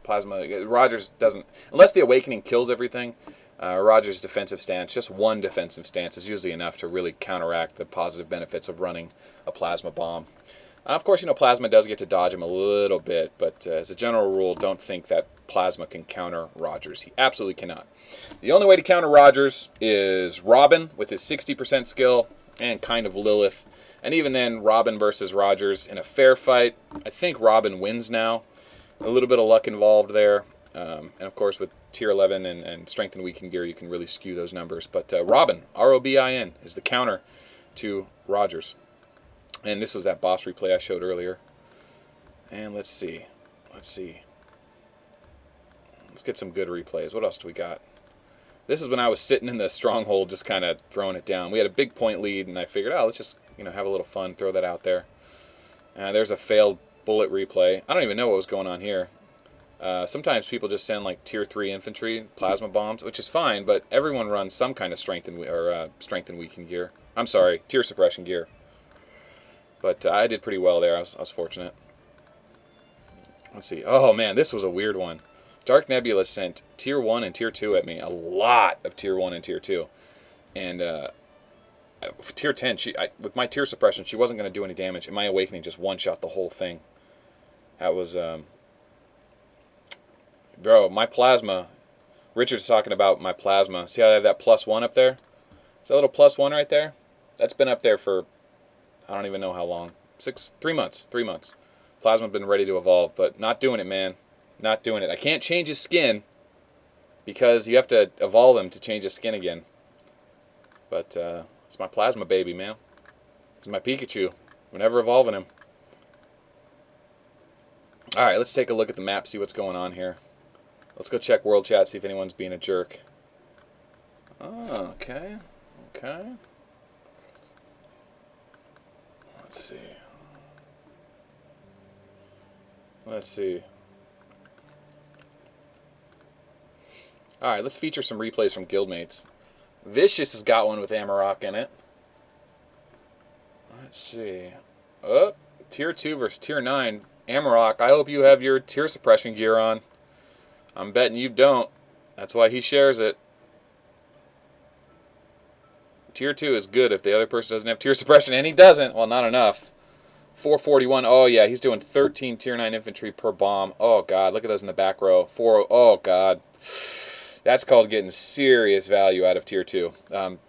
Rogers doesn't... Unless the Awakening kills everything... Rogers' defensive stance, just one defensive stance, is usually enough to really counteract the positive benefits of running a Plasma bomb. Of course, Plasma does get to dodge him a little bit, but as a general rule, don't think that Plasma can counter Rogers. He absolutely cannot. The only way to counter Rogers is Robin with his 60% skill, and kind of Lilith. And even then, Robin versus Rogers in a fair fight, I think Robin wins now. A little bit of luck involved there. And of course, with tier 11 and strength and weakened gear, you can really skew those numbers. But Robin, R-O-B-I-N, is the counter to Rogers. And this was that boss replay I showed earlier. And let's see. Let's get some good replays. What else do we got? This is when I was sitting in the Stronghold just kind of throwing it down. We had a big point lead, and I figured, oh, let's just have a little fun, throw that out there. There's a failed bullet replay. I don't even know what was going on here. Sometimes people just send like tier 3 infantry plasma bombs, which is fine, but everyone runs some kind of strength and weakened gear. I'm sorry, tier suppression gear. But I did pretty well there. I was fortunate. Let's see. Oh man, this was a weird one. Dark Nebula sent tier 1 and tier 2 at me. A lot of tier 1 and tier 2. And for tier 10, with my tier suppression, she wasn't going to do any damage. And my awakening just one-shot the whole thing. That was... Bro, my plasma... Richard's talking about my plasma. See how I have that +1 up there? Is that little +1 right there? That's been up there for... I don't even know how long. 3 months. 3 months. Plasma's been ready to evolve, but not doing it, man. Not doing it. I can't change his skin because you have to evolve him to change his skin again. But it's my plasma baby, man. It's my Pikachu. We're never evolving him. Alright, let's take a look at the map, see what's going on here. Let's go check World Chat, see if anyone's being a jerk. Oh, okay. Okay. Let's see. Let's see. Alright, let's feature some replays from guildmates. Vicious has got one with Amarok in it. Let's see. Oh, tier 2 versus tier 9. Amarok, I hope you have your tier suppression gear on. I'm betting you don't. That's why he shares it. Tier 2 is good if the other person doesn't have tier suppression, and he doesn't. Well, not enough. 441. Oh, yeah, he's doing 13 tier 9 infantry per bomb. Oh, God, look at those in the back row. 4. Oh, God. That's called getting serious value out of tier 2.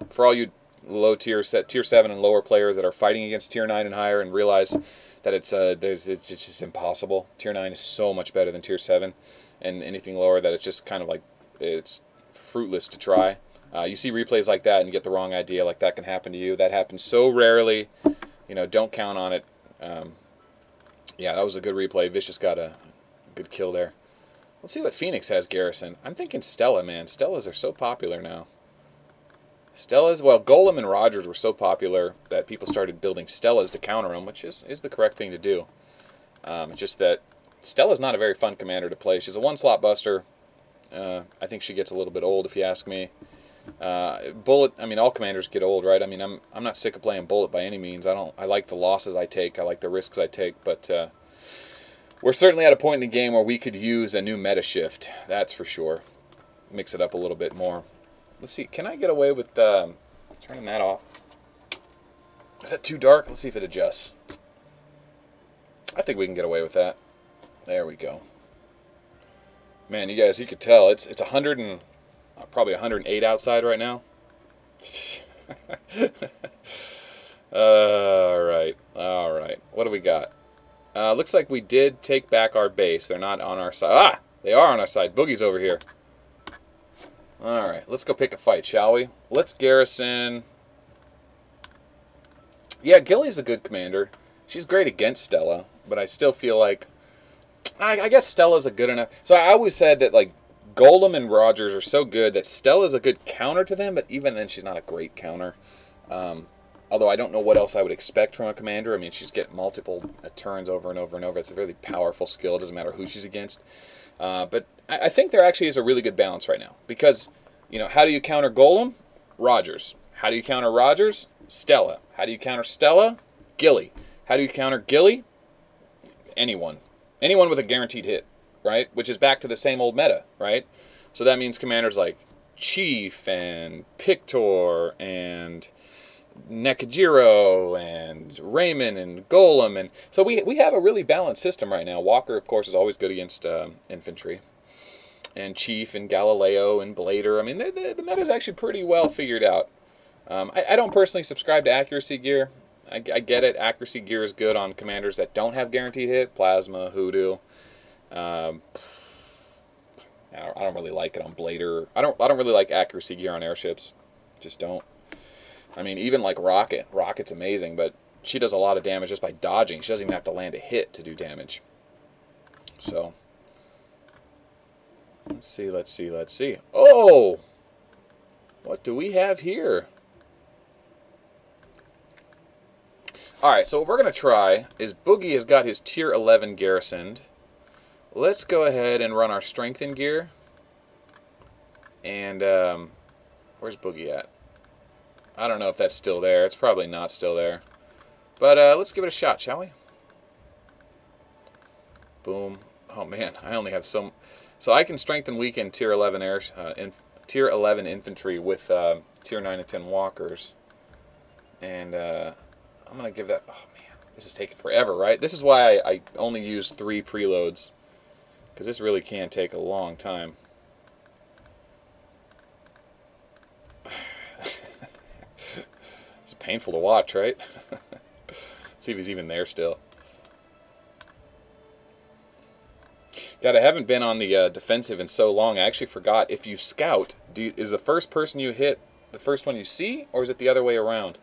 For all you low tier 7 and lower players that are fighting against tier 9 and higher and realize that it's just impossible. Tier 9 is so much better than tier 7, and anything lower that it's just kind of like it's fruitless to try. You see replays like that and you get the wrong idea, like that can happen to you. That happens so rarely. Don't count on it. Yeah, that was a good replay. Vicious got a good kill there. Let's see what Phoenix has garrison. I'm thinking Stella, man. Stellas are so popular now. Stellas, well, Golem and Rogers were so popular that people started building Stellas to counter them, which is the correct thing to do. It's just that Stella's not a very fun commander to play. She's a one-slot buster. I think she gets a little bit old, if you ask me. Bullet, I mean, all commanders get old, right? I mean, I'm not sick of playing Bullet by any means. I like the losses I take. I like the risks I take, but we're certainly at a point in the game where we could use a new meta shift. That's for sure. Mix it up a little bit more. Let's see. Can I get away with turning that off? Is that too dark? Let's see if it adjusts. I think we can get away with that. There we go. Man, you guys, you could tell it's 100 and probably 108 outside right now. All right. What do we got? Looks like we did take back our base. They're not on our side. Ah! They are on our side. Boogie's over here. Alright, let's go pick a fight, shall we? Let's garrison... Yeah, Gilly's a good commander. She's great against Stella, but I still feel like... I guess Stella's a good enough... So I always said that, like, Golem and Rogers are so good that Stella's a good counter to them, but even then she's not a great counter. Although I don't know what else I would expect from a commander. I mean, she's getting multiple turns over and over and over. It's a really powerful skill. It doesn't matter who she's against. But I think there actually is a really good balance right now. Because, how do you counter Golem? Rogers. How do you counter Rogers? Stella. How do you counter Stella? Gilly. How do you counter Gilly? Anyone. Anyone with a guaranteed hit, right? Which is back to the same old meta, right? So that means commanders like Chief and Pictor and Nekajiro and Raymond and Golem, and so we have a really balanced system right now. Walker, of course, is always good against infantry, and Chief and Galileo and Blader. I mean, the meta is actually pretty well figured out. I don't personally subscribe to accuracy gear. I get it. Accuracy gear is good on commanders that don't have guaranteed hit. Plasma, Hoodoo. I don't really like it on Blader. I don't really like accuracy gear on airships. Just don't. I mean, even like Rocket. Rocket's amazing, but she does a lot of damage just by dodging. She doesn't even have to land a hit to do damage. So, let's see. Oh! What do we have here? Alright, so what we're going to try is Boogie has got his tier 11 garrisoned. Let's go ahead and run our strength in gear. And, where's Boogie at? I don't know if that's still there. It's probably not still there. But let's give it a shot, shall we? Boom. Oh man, I only have so I can strengthen weaken tier 11 tier 11 infantry with tier 9 and 10 walkers. And I'm going to give that... Oh man, this is taking forever, right? This is why I only use 3 preloads. Because this really can take a long time. It's painful to watch, right? Let's see if he's even there still. God, I haven't been on the defensive in so long. I actually forgot, if you scout, is the first person you hit the first one you see, or is it the other way around?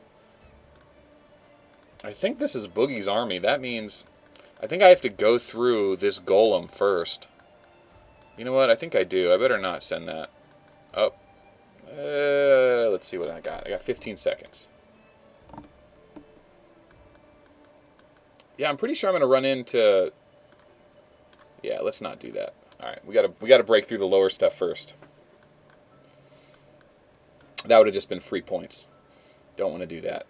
I think this is Boogie's army. That means I think I have to go through this golem first. You know what? I think I do. I better not send that. Oh. Let's see what I got. I got 15 seconds. Yeah, I'm pretty sure I'm going to run into... Yeah, let's not do that. All right, we gotta break through the lower stuff first. That would have just been free points. Don't want to do that.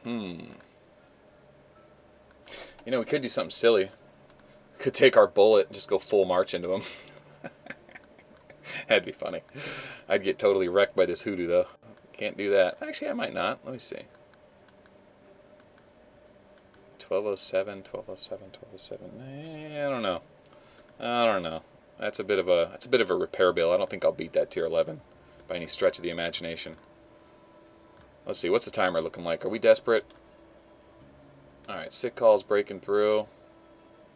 You know, we could do something silly. Could take our bullet and just go full march into him. That'd be funny. I'd get totally wrecked by this hoodoo, though. Can't do that. Actually, I might not. Let me see. 1207, 1207, 1207. I don't know. I don't know. That's a bit of a repair bill. I don't think I'll beat that tier 11 by any stretch of the imagination. Let's see. What's the timer looking like? Are we desperate? All right. Sick call's breaking through.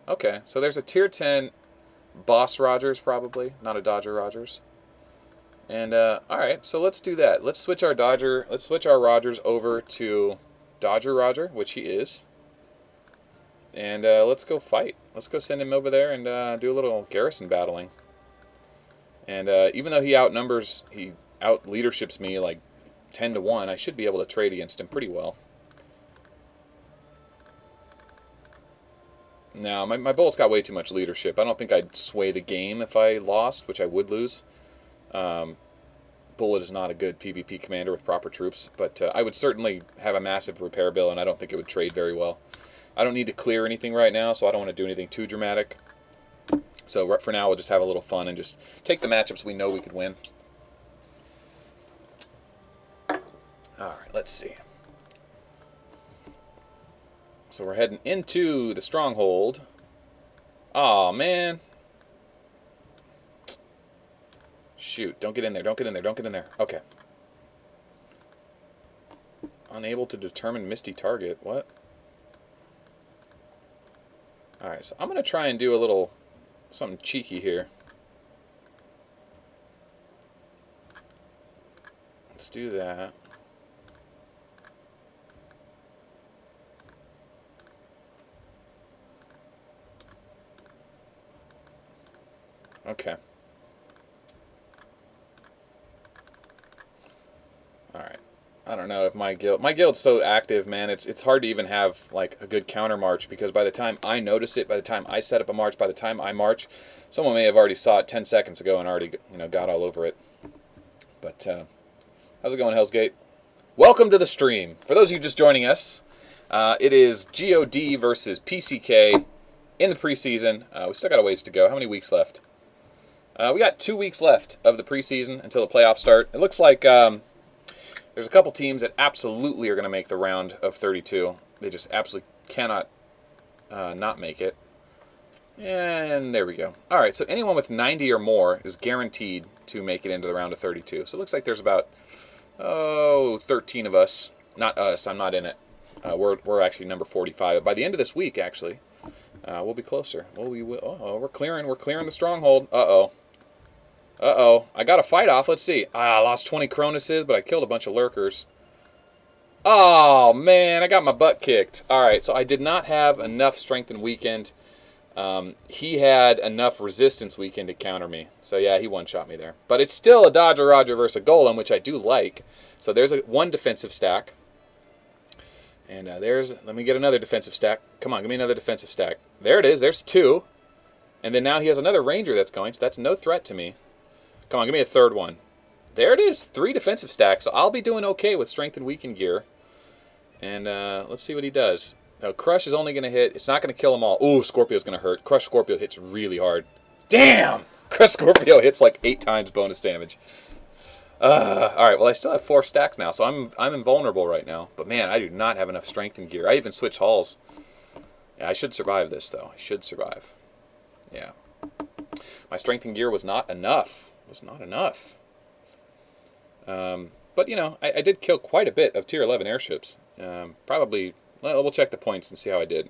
Okay. So there's a tier 10 boss Rogers probably, not a Dodger Rogers. And all right. So let's do that. Let's switch our Dodger. Let's switch our Rogers over to Dodger Roger, which he is. And let's go fight. Let's go send him over there and do a little garrison battling. And even though he out leaderships me like 10 to 1, I should be able to trade against him pretty well. No, my bullets got way too much leadership. I don't think I'd sway the game if I lost, which I would lose. Bullet is not a good PvP commander with proper troops, but I would certainly have a massive repair bill, and I don't think it would trade very well. I don't need to clear anything right now, so I don't want to do anything too dramatic. So for now, we'll just have a little fun and just take the matchups we know we could win. Alright, let's see. So we're heading into the Stronghold. Aw, man. Shoot, don't get in there, don't get in there, don't get in there. Okay. Unable to determine Misty target. What? Alright, so I'm going to try and do a little something cheeky here. Let's do that. Okay. Alright. I don't know if my guild's so active, man, it's hard to even have like a good counter march, because by the time I notice it, by the time I set up a march, by the time I march, someone may have already saw it 10 seconds ago and already, got all over it. But how's it going, Hell's Gate? Welcome to the stream. For those of you just joining us, it is GOD versus PCK in the preseason. We still got a ways to go. How many weeks left? We got 2 weeks left of the preseason until the playoffs start. It looks like there's a couple teams that absolutely are going to make the round of 32. They just absolutely cannot not make it. And there we go. All right, so anyone with 90 or more is guaranteed to make it into the round of 32. So it looks like there's about, 13 of us. Not us, I'm not in it. We're actually number 45. By the end of this week, actually, We'll be closer. Oh, we're clearing the stronghold. Uh-oh. Uh-oh. I got a fight off. Let's see. I lost 20 Cronuses, but I killed a bunch of lurkers. Oh, man, I got my butt kicked. All right, so I did not have enough strength and weakened. He had enough resistance weakened to counter me. So, yeah, he one-shot me there. But it's still a Dodger Roger versus a Golem, which I do like. So there's one defensive stack. And let me get another defensive stack. Come on, give me another defensive stack. There it is. There's 2. And then now he has another Ranger that's going, so that's no threat to me. Come on, give me a third one. There it is. 3 defensive stacks. So I'll be doing okay with strength and weakened gear. And let's see what he does. Now, Crush is only going to hit. It's not going to kill them all. Ooh, Scorpio's going to hurt. Crush Scorpio hits really hard. Damn! Crush Scorpio hits like 8 times bonus damage. Alright, well, I still have 4 stacks now, so I'm invulnerable right now. But, man, I do not have enough strength and gear. I even switched hulls. Yeah, I should survive this, though. I should survive. Yeah. My strength and gear was not enough. But, you know, I did kill quite a bit of Tier 11 airships. Probably, well, we'll check the points and see how I did.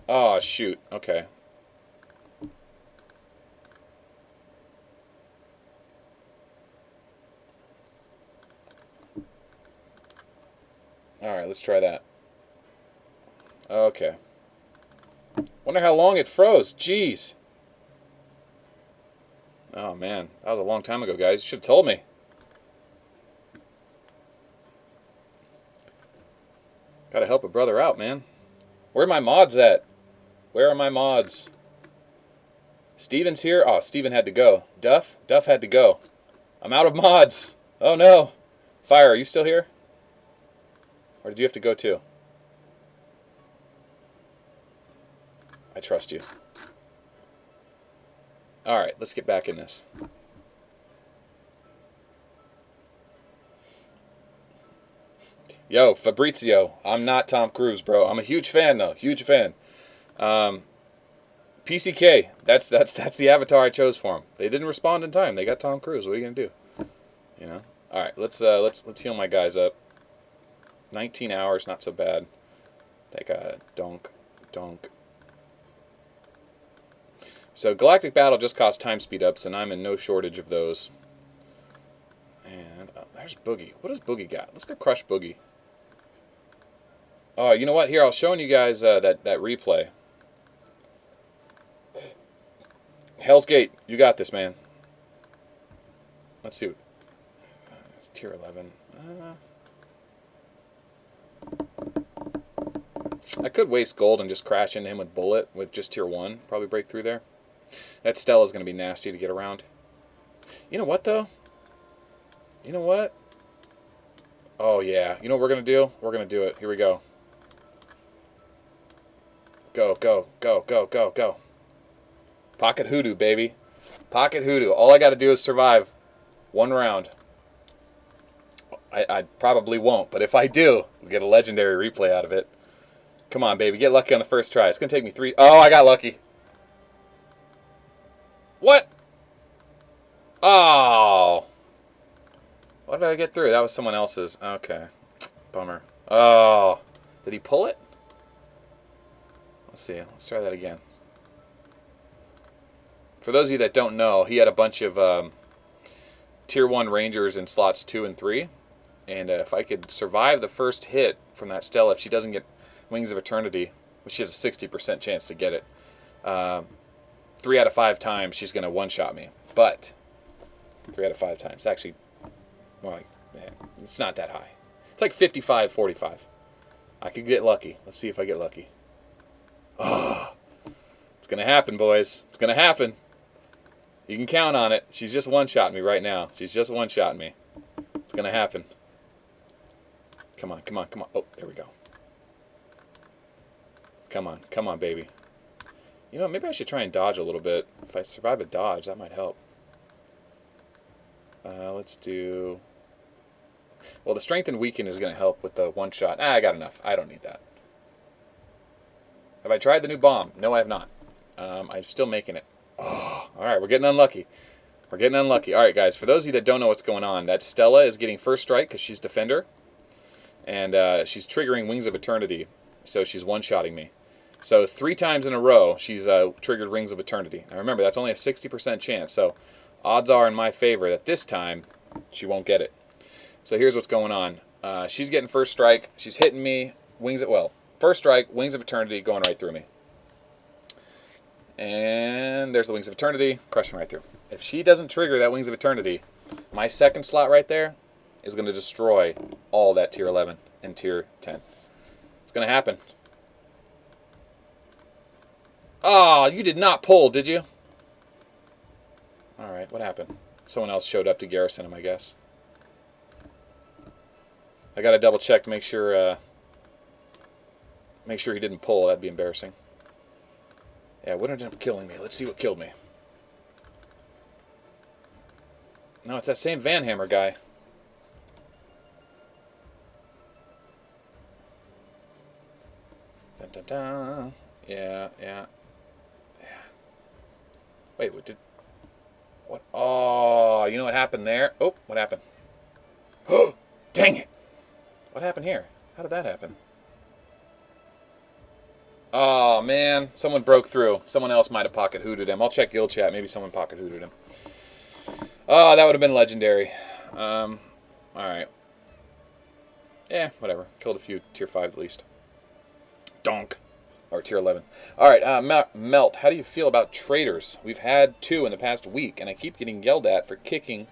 Oh, shoot. Okay. Alright, let's try that. Okay. Wonder how long it froze. Jeez. Oh, man. That was a long time ago, guys. You should have told me. Gotta help a brother out, man. Where are my mods at? Where are my mods? Steven's here? Oh, Steven had to go. Duff had to go. I'm out of mods. Oh, no. Fire, are you still here? Or did you have to go, too? I trust you. Alright, let's get back in this. Yo, Fabrizio, I'm not Tom Cruise, bro. I'm a huge fan, though. Huge fan. PCK, that's the avatar I chose for him. They didn't respond in time. They got Tom Cruise. What are you gonna do? You know. All right, let's heal my guys up. 19 hours, not so bad. Take a donk. So Galactic Battle just costs time speed ups, and I'm in no shortage of those. And there's Boogie. What does Boogie got? Let's go crush Boogie. Oh, you know what? Here, I'll show you guys that replay. Hell's Gate, you got this, man. Let's see. It's tier 11. I could waste gold and just crash into him with Bullet with just tier 1. Probably break through there. That Stella's going to be nasty to get around. You know what, though? You know what? Oh, yeah. You know what we're going to do? We're going to do it. Here we go. Go. Pocket Hoodoo, baby. Pocket Hoodoo. All I got to do is survive 1 round. I probably won't, but if I do, we'll get a legendary replay out of it. Come on, baby. Get lucky on the first try. It's going to take me 3... Oh, I got lucky. What? Oh. What did I get through? That was someone else's. Okay. Bummer. Oh. Did he pull it? Let's see. Let's try that again. For those of you that don't know, he had a bunch of tier 1 Rangers in slots 2 and 3. And if I could survive the first hit from that Stella, if she doesn't get Wings of Eternity, which she has a 60% chance to get it, 3 out of 5 times she's going to one-shot me. But 3 out of 5 times. It's actually, well, it's not that high. It's like 55-45. I could get lucky. Let's see if I get lucky. Oh, it's going to happen, boys. It's going to happen. You can count on it. She's just one-shotting me right now. She's just one-shotting me. It's going to happen. Come on. Oh, there we go. Come on, baby. You know, maybe I should try and dodge a little bit. If I survive a dodge, that might help. Let's do... Well, the strength and weaken is going to help with the one-shot. I got enough. I don't need that. Have I tried the new bomb? No, I have not. I'm still making it. Oh, all right, we're getting unlucky. All right, guys, for those of you that don't know what's going on, that Stella is getting first strike because she's Defender. And she's triggering Wings of Eternity, so she's one-shotting me. So 3 times in a row, she's triggered Rings of Eternity. Now remember, that's only a 60% chance, so odds are in my favor that this time she won't get it. So here's what's going on. She's getting first strike. She's hitting me. First strike, Wings of Eternity going right through me. And there's the Wings of Eternity, crushing right through. If she doesn't trigger that Wings of Eternity, my second slot right there is going to destroy all that tier 11 and tier 10. It's going to happen. Oh, you did not pull, did you? Alright, what happened? Someone else showed up to garrison him, I guess. I got to double check to make sure he didn't pull. That'd be embarrassing. Yeah, what ended up killing me? Let's see what killed me. No, it's that same Vanhammer guy. Dun, dun, dun. Yeah. Wait, what did... What? Oh, you know what happened there? Oh, what happened? Oh, dang it! What happened here? How did that happen? Oh, man. Someone broke through. Someone else might have pocket hooted him. I'll check guild chat. Maybe someone pocket hooted him. Oh, that would have been legendary. Alright. Yeah, whatever. Killed a few tier 5 at least. Donk. Or tier 11. Alright, Melt, how do you feel about traitors? We've had 2 in the past week, and I keep getting yelled at for kicking,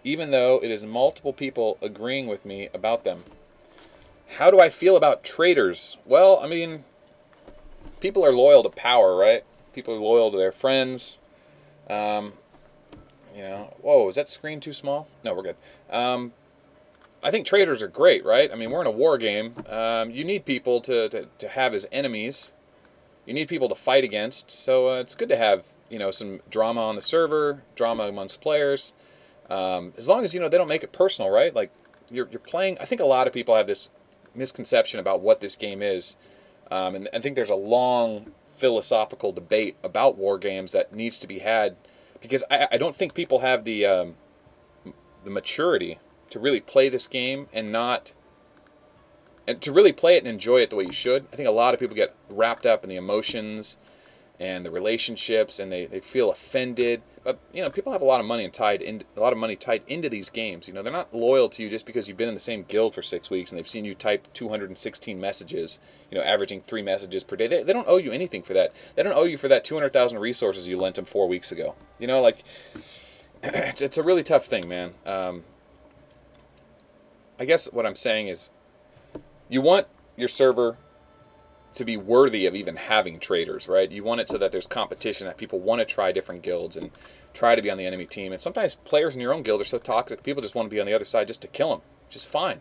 even though it is multiple people agreeing with me about them. How do I feel about traitors? Well, I mean, people are loyal to power, right? People are loyal to their friends. You know, whoa, is that screen too small? No, we're good. I think traitors are great, right? I mean, we're in a war game. You need people to have as enemies. You need people to fight against. So it's good to have, you know, some drama on the server, drama amongst players. As long as, you know, they don't make it personal, right? Like, you're playing... I think a lot of people have this misconception about what this game is. And I think there's a long philosophical debate about war games that needs to be had, because I don't think people have the maturity to really play this game and to really play it and enjoy it the way you should. I think a lot of people get wrapped up in the emotions and the relationships, and they feel offended. But you know, people have a lot of money tied into these games. You know, they're not loyal to you just because you've been in the same guild for 6 weeks and they've seen you type 216 messages. You know, averaging 3 messages per day. They don't owe you anything for that. They don't owe you for that 200,000 resources you lent them 4 weeks ago. You know, like it's a really tough thing, man. I guess what I'm saying is, you want your server to be worthy of even having traders, right? You want it so that there's competition, that people want to try different guilds and try to be on the enemy team. And sometimes players in your own guild are so toxic, people just want to be on the other side just to kill them, which is fine.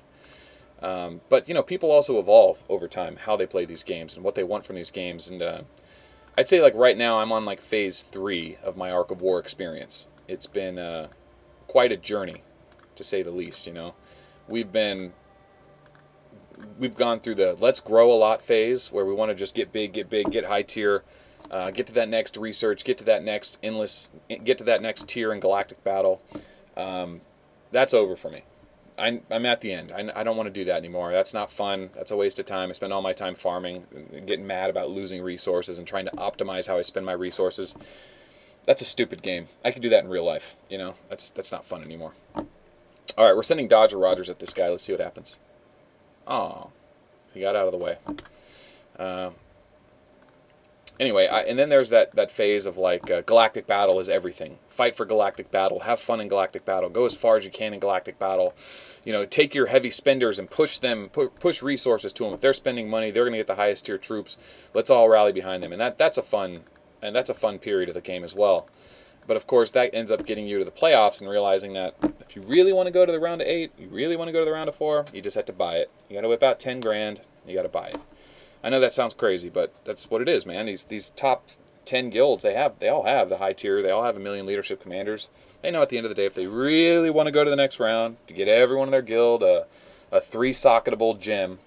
But, you know, people also evolve over time, how they play these games and what they want from these games. And I'd say, like, right now I'm on, like, phase 3 of my Arc of War experience. It's been quite a journey, to say the least, you know. We've gone through the let's grow a lot phase, where we want to just get big, get high tier, get to that next research, get to that next endless, get to that next tier in Galactic Battle. That's over for me. I'm at the end. I don't want to do that anymore. That's not fun. That's a waste of time. I spend all my time farming, getting mad about losing resources and trying to optimize how I spend my resources. That's a stupid game. I could do that in real life. You know, that's not fun anymore. All right, we're sending Dodger Rogers at this guy. Let's see what happens. Oh, he got out of the way. Anyway, and then there's that phase of, like, Galactic Battle is everything. Fight for Galactic Battle. Have fun in Galactic Battle. Go as far as you can in Galactic Battle. You know, take your heavy spenders and push resources to them. If they're spending money, they're going to get the highest tier troops. Let's all rally behind them. And that's a fun period of the game as well. But of course, that ends up getting you to the playoffs and realizing that if you really want to go to the round of 8, you really want to go to the round of 4, you just have to buy it. You got to whip out 10 grand. You got to buy it. I know that sounds crazy, but that's what it is, man. These top 10 guilds, they all have the high tier. They all have 1 million leadership commanders. They know at the end of the day, if they really want to go to the next round, to get everyone in their guild a 3-socketable gem,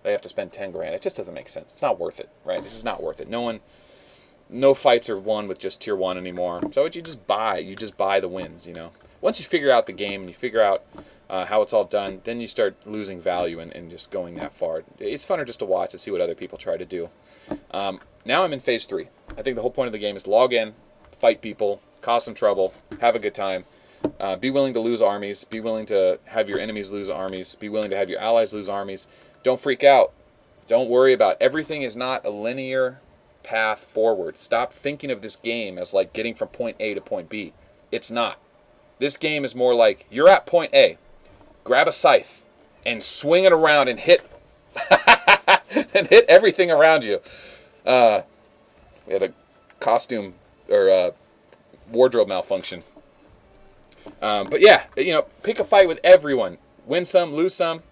they have to spend 10 grand. It just doesn't make sense. It's not worth it, right? This is not worth it. No fights are won with just tier 1 anymore. So you just buy the wins, you know. Once you figure out the game and you figure out how it's all done, then you start losing value and just going that far. It's funner just to watch and see what other people try to do. Now I'm in phase 3. I think the whole point of the game is log in, fight people, cause some trouble, have a good time. Be willing to lose armies. Be willing to have your enemies lose armies. Be willing to have your allies lose armies. Don't freak out. Don't worry about it. Everything is not a linear path forward. Stop thinking of this game as like getting from point A to point B. It's not. This game is more like you're at point A. Grab a scythe and swing it around and hit and hit everything around you. We had a costume or wardrobe malfunction. But yeah, pick a fight with everyone. Win some, lose some.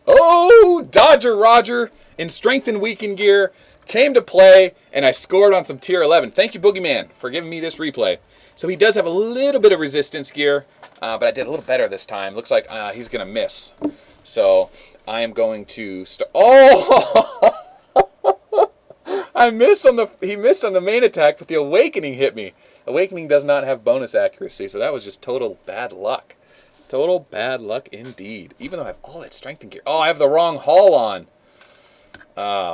Oh, Dodger Roger in Strength and Weaken gear came to play, and I scored on some tier 11. Thank you, Boogeyman, for giving me this replay. So he does have a little bit of resistance gear, but I did a little better this time. Looks like he's going to miss. So I am going to start. Oh! He missed on the main attack, but the Awakening hit me. Awakening does not have bonus accuracy, so that was just total bad luck. Total bad luck indeed. Even though I have all that strength and gear. Oh, I have the wrong hull on.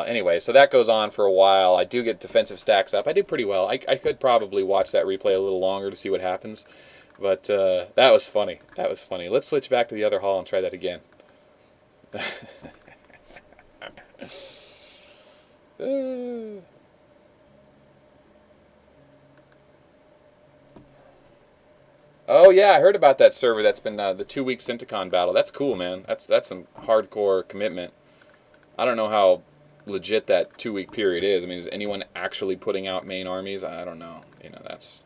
Anyway, so that goes on for a while. I do get defensive stacks up. I did pretty well. I could probably watch that replay a little longer to see what happens. But that was funny. That was funny. Let's switch back to the other hull and try that again. Oh yeah, I heard about that server. That's been the 2-week Syntacon battle. That's cool, man. That's some hardcore commitment. I don't know how legit that 2-week period is. I mean, is anyone actually putting out main armies? I don't know. That's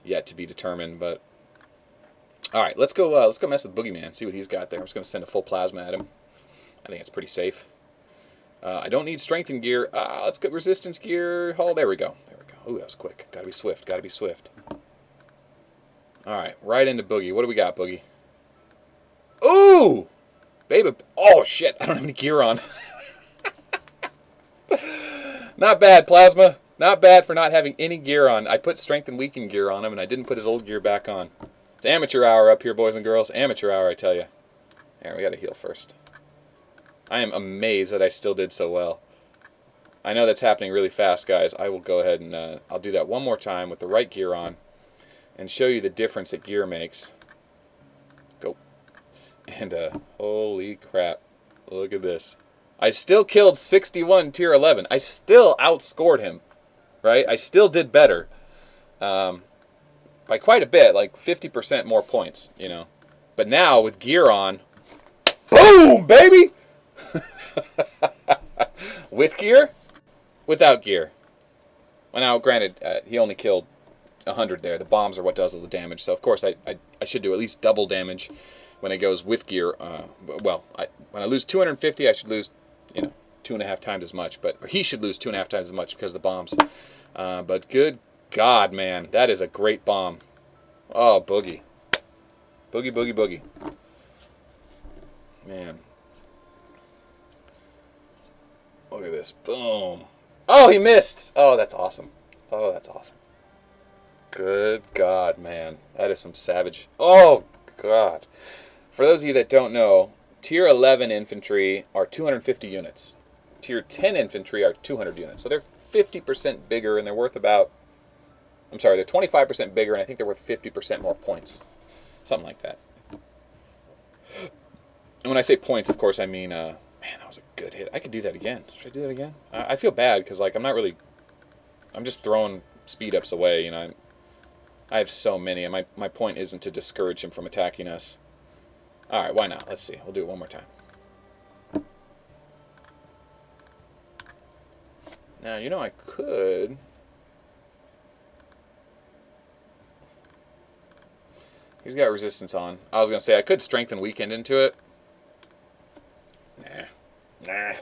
yet to be determined. But all right, let's go mess with Boogeyman. See what he's got there. I'm just gonna send a full plasma at him. I think it's pretty safe. I don't need strength and gear. Let's get resistance gear. Oh, there we go. There we go. Ooh, that was quick. Gotta be swift. Gotta be swift. All right, right into Boogie. What do we got, Boogie? Ooh! Baby. Oh, shit. I don't have any gear on. Not bad, Plasma. Not bad for not having any gear on. I put Strength and Weaken gear on him, and I didn't put his old gear back on. It's amateur hour up here, boys and girls. Amateur hour, I tell you. There, we got to heal first. I am amazed that I still did so well. I know that's happening really fast, guys. I will go ahead and I'll do that one more time with the right gear on and show you the difference that gear makes. Go. And holy crap. Look at this. I still killed 61 tier 11. I still outscored him. Right? I still did better. By quite a bit, like 50% more points, But now with gear on, boom, baby! With gear? Without gear. Well, now, granted, he only killed 100 there. The bombs are what does all the damage. So, of course, I should do at least double damage when it goes with gear. When I lose 250, I should lose, 2.5 times as much. But he should lose 2.5 times as much because of the bombs. But good God, man. That is a great bomb. Oh, Boogie. Boogie, boogie, boogie. Man. Look at this. Boom. Oh, he missed. Oh, that's awesome. Oh, that's awesome. Good God, man. That is some savage. Oh, God. For those of you that don't know, Tier 11 infantry are 250 units. Tier 10 infantry are 200 units. So they're 50% bigger, and they're worth about... I'm sorry, they're 25% bigger, and I think they're worth 50% more points. Something like that. And when I say points, of course, I mean... man, that was a good hit. I could do that again. Should I do that again? I feel bad, because, I'm not really... I'm just throwing speed-ups away, I have so many, and my point isn't to discourage him from attacking us. Alright, why not? Let's see. We'll do it one more time. Now, I could... He's got resistance on. I was going to say, I could strengthen weekend into it. Nah.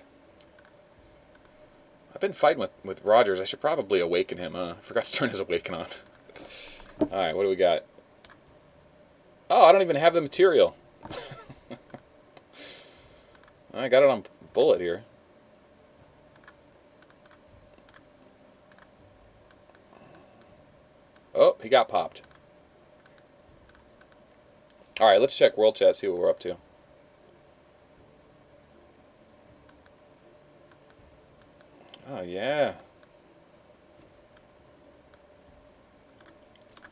I've been fighting with Rogers. I should probably awaken him. I forgot to turn his awaken on. Alright, what do we got? Oh, I don't even have the material. I got it on bullet here. Oh, he got popped. All right, let's check World Chat, see what we're up to. Oh, yeah.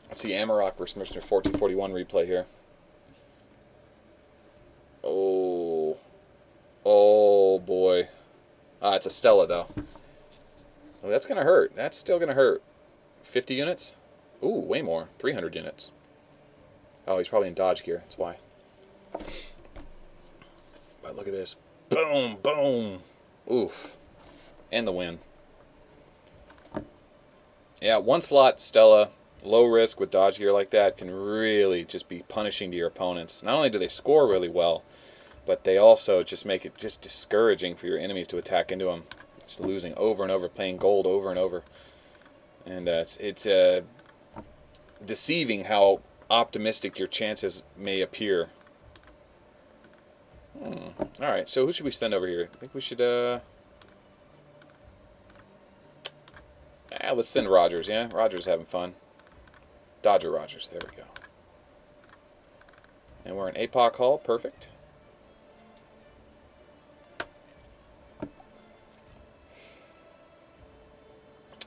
Let's see Amarok versus Mr. 1441 replay here. Oh. Oh, boy. It's a Stella, though. Oh, that's going to hurt. That's still going to hurt. 50 units? Ooh, way more. 300 units. Oh, he's probably in dodge gear. That's why. But look at this. Boom, boom. Oof. And the win. Yeah, one slot Stella, low risk with dodge gear like that can really just be punishing to your opponents. Not only do they score really well, but they also just make it just discouraging for your enemies to attack into them. Just losing over and over, playing gold over and over. And it's deceiving how optimistic your chances may appear. Alright, so who should we send over here? I think we should, let's send Rogers, yeah? Rogers having fun. Dodger Rogers, there we go. And we're in APOC Hall, perfect.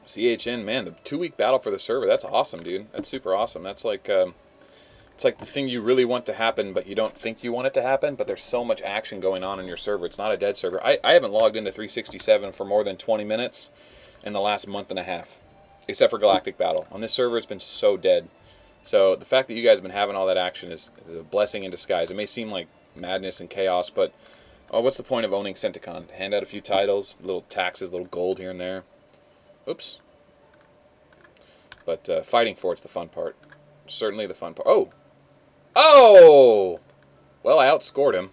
CHN, man, the 2-week battle for the server, that's awesome, dude. That's super awesome. That's like, it's like the thing you really want to happen, but you don't think you want it to happen, but there's so much action going on in your server. It's not a dead server. I haven't logged into 367 for more than 20 minutes in the last month and a half, except for Galactic Battle. On this server, it's been so dead. So the fact that you guys have been having all that action is a blessing in disguise. It may seem like madness and chaos, but what's the point of owning Centicon? Hand out a few titles, little taxes, little gold here and there. Oops. But fighting for it's the fun part. Certainly the fun part. Oh! Oh! Well, I outscored him.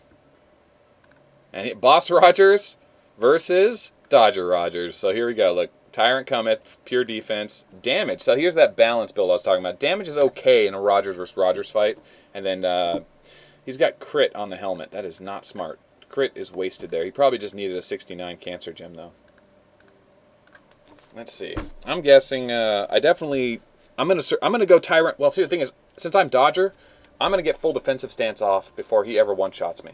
And Boss Rogers versus Dodger Rogers. So here we go. Look, Tyrant cometh, pure defense, damage. So here's that balance build I was talking about. Damage is okay in a Rogers versus Rogers fight. And then he's got crit on the helmet. That is not smart. Crit is wasted there. He probably just needed a 69 cancer gem, though. Let's see. I'm guessing. I'm gonna go Tyrant. Well, see, the thing is, since I'm Dodger, I'm gonna get full defensive stance off before he ever one-shots me.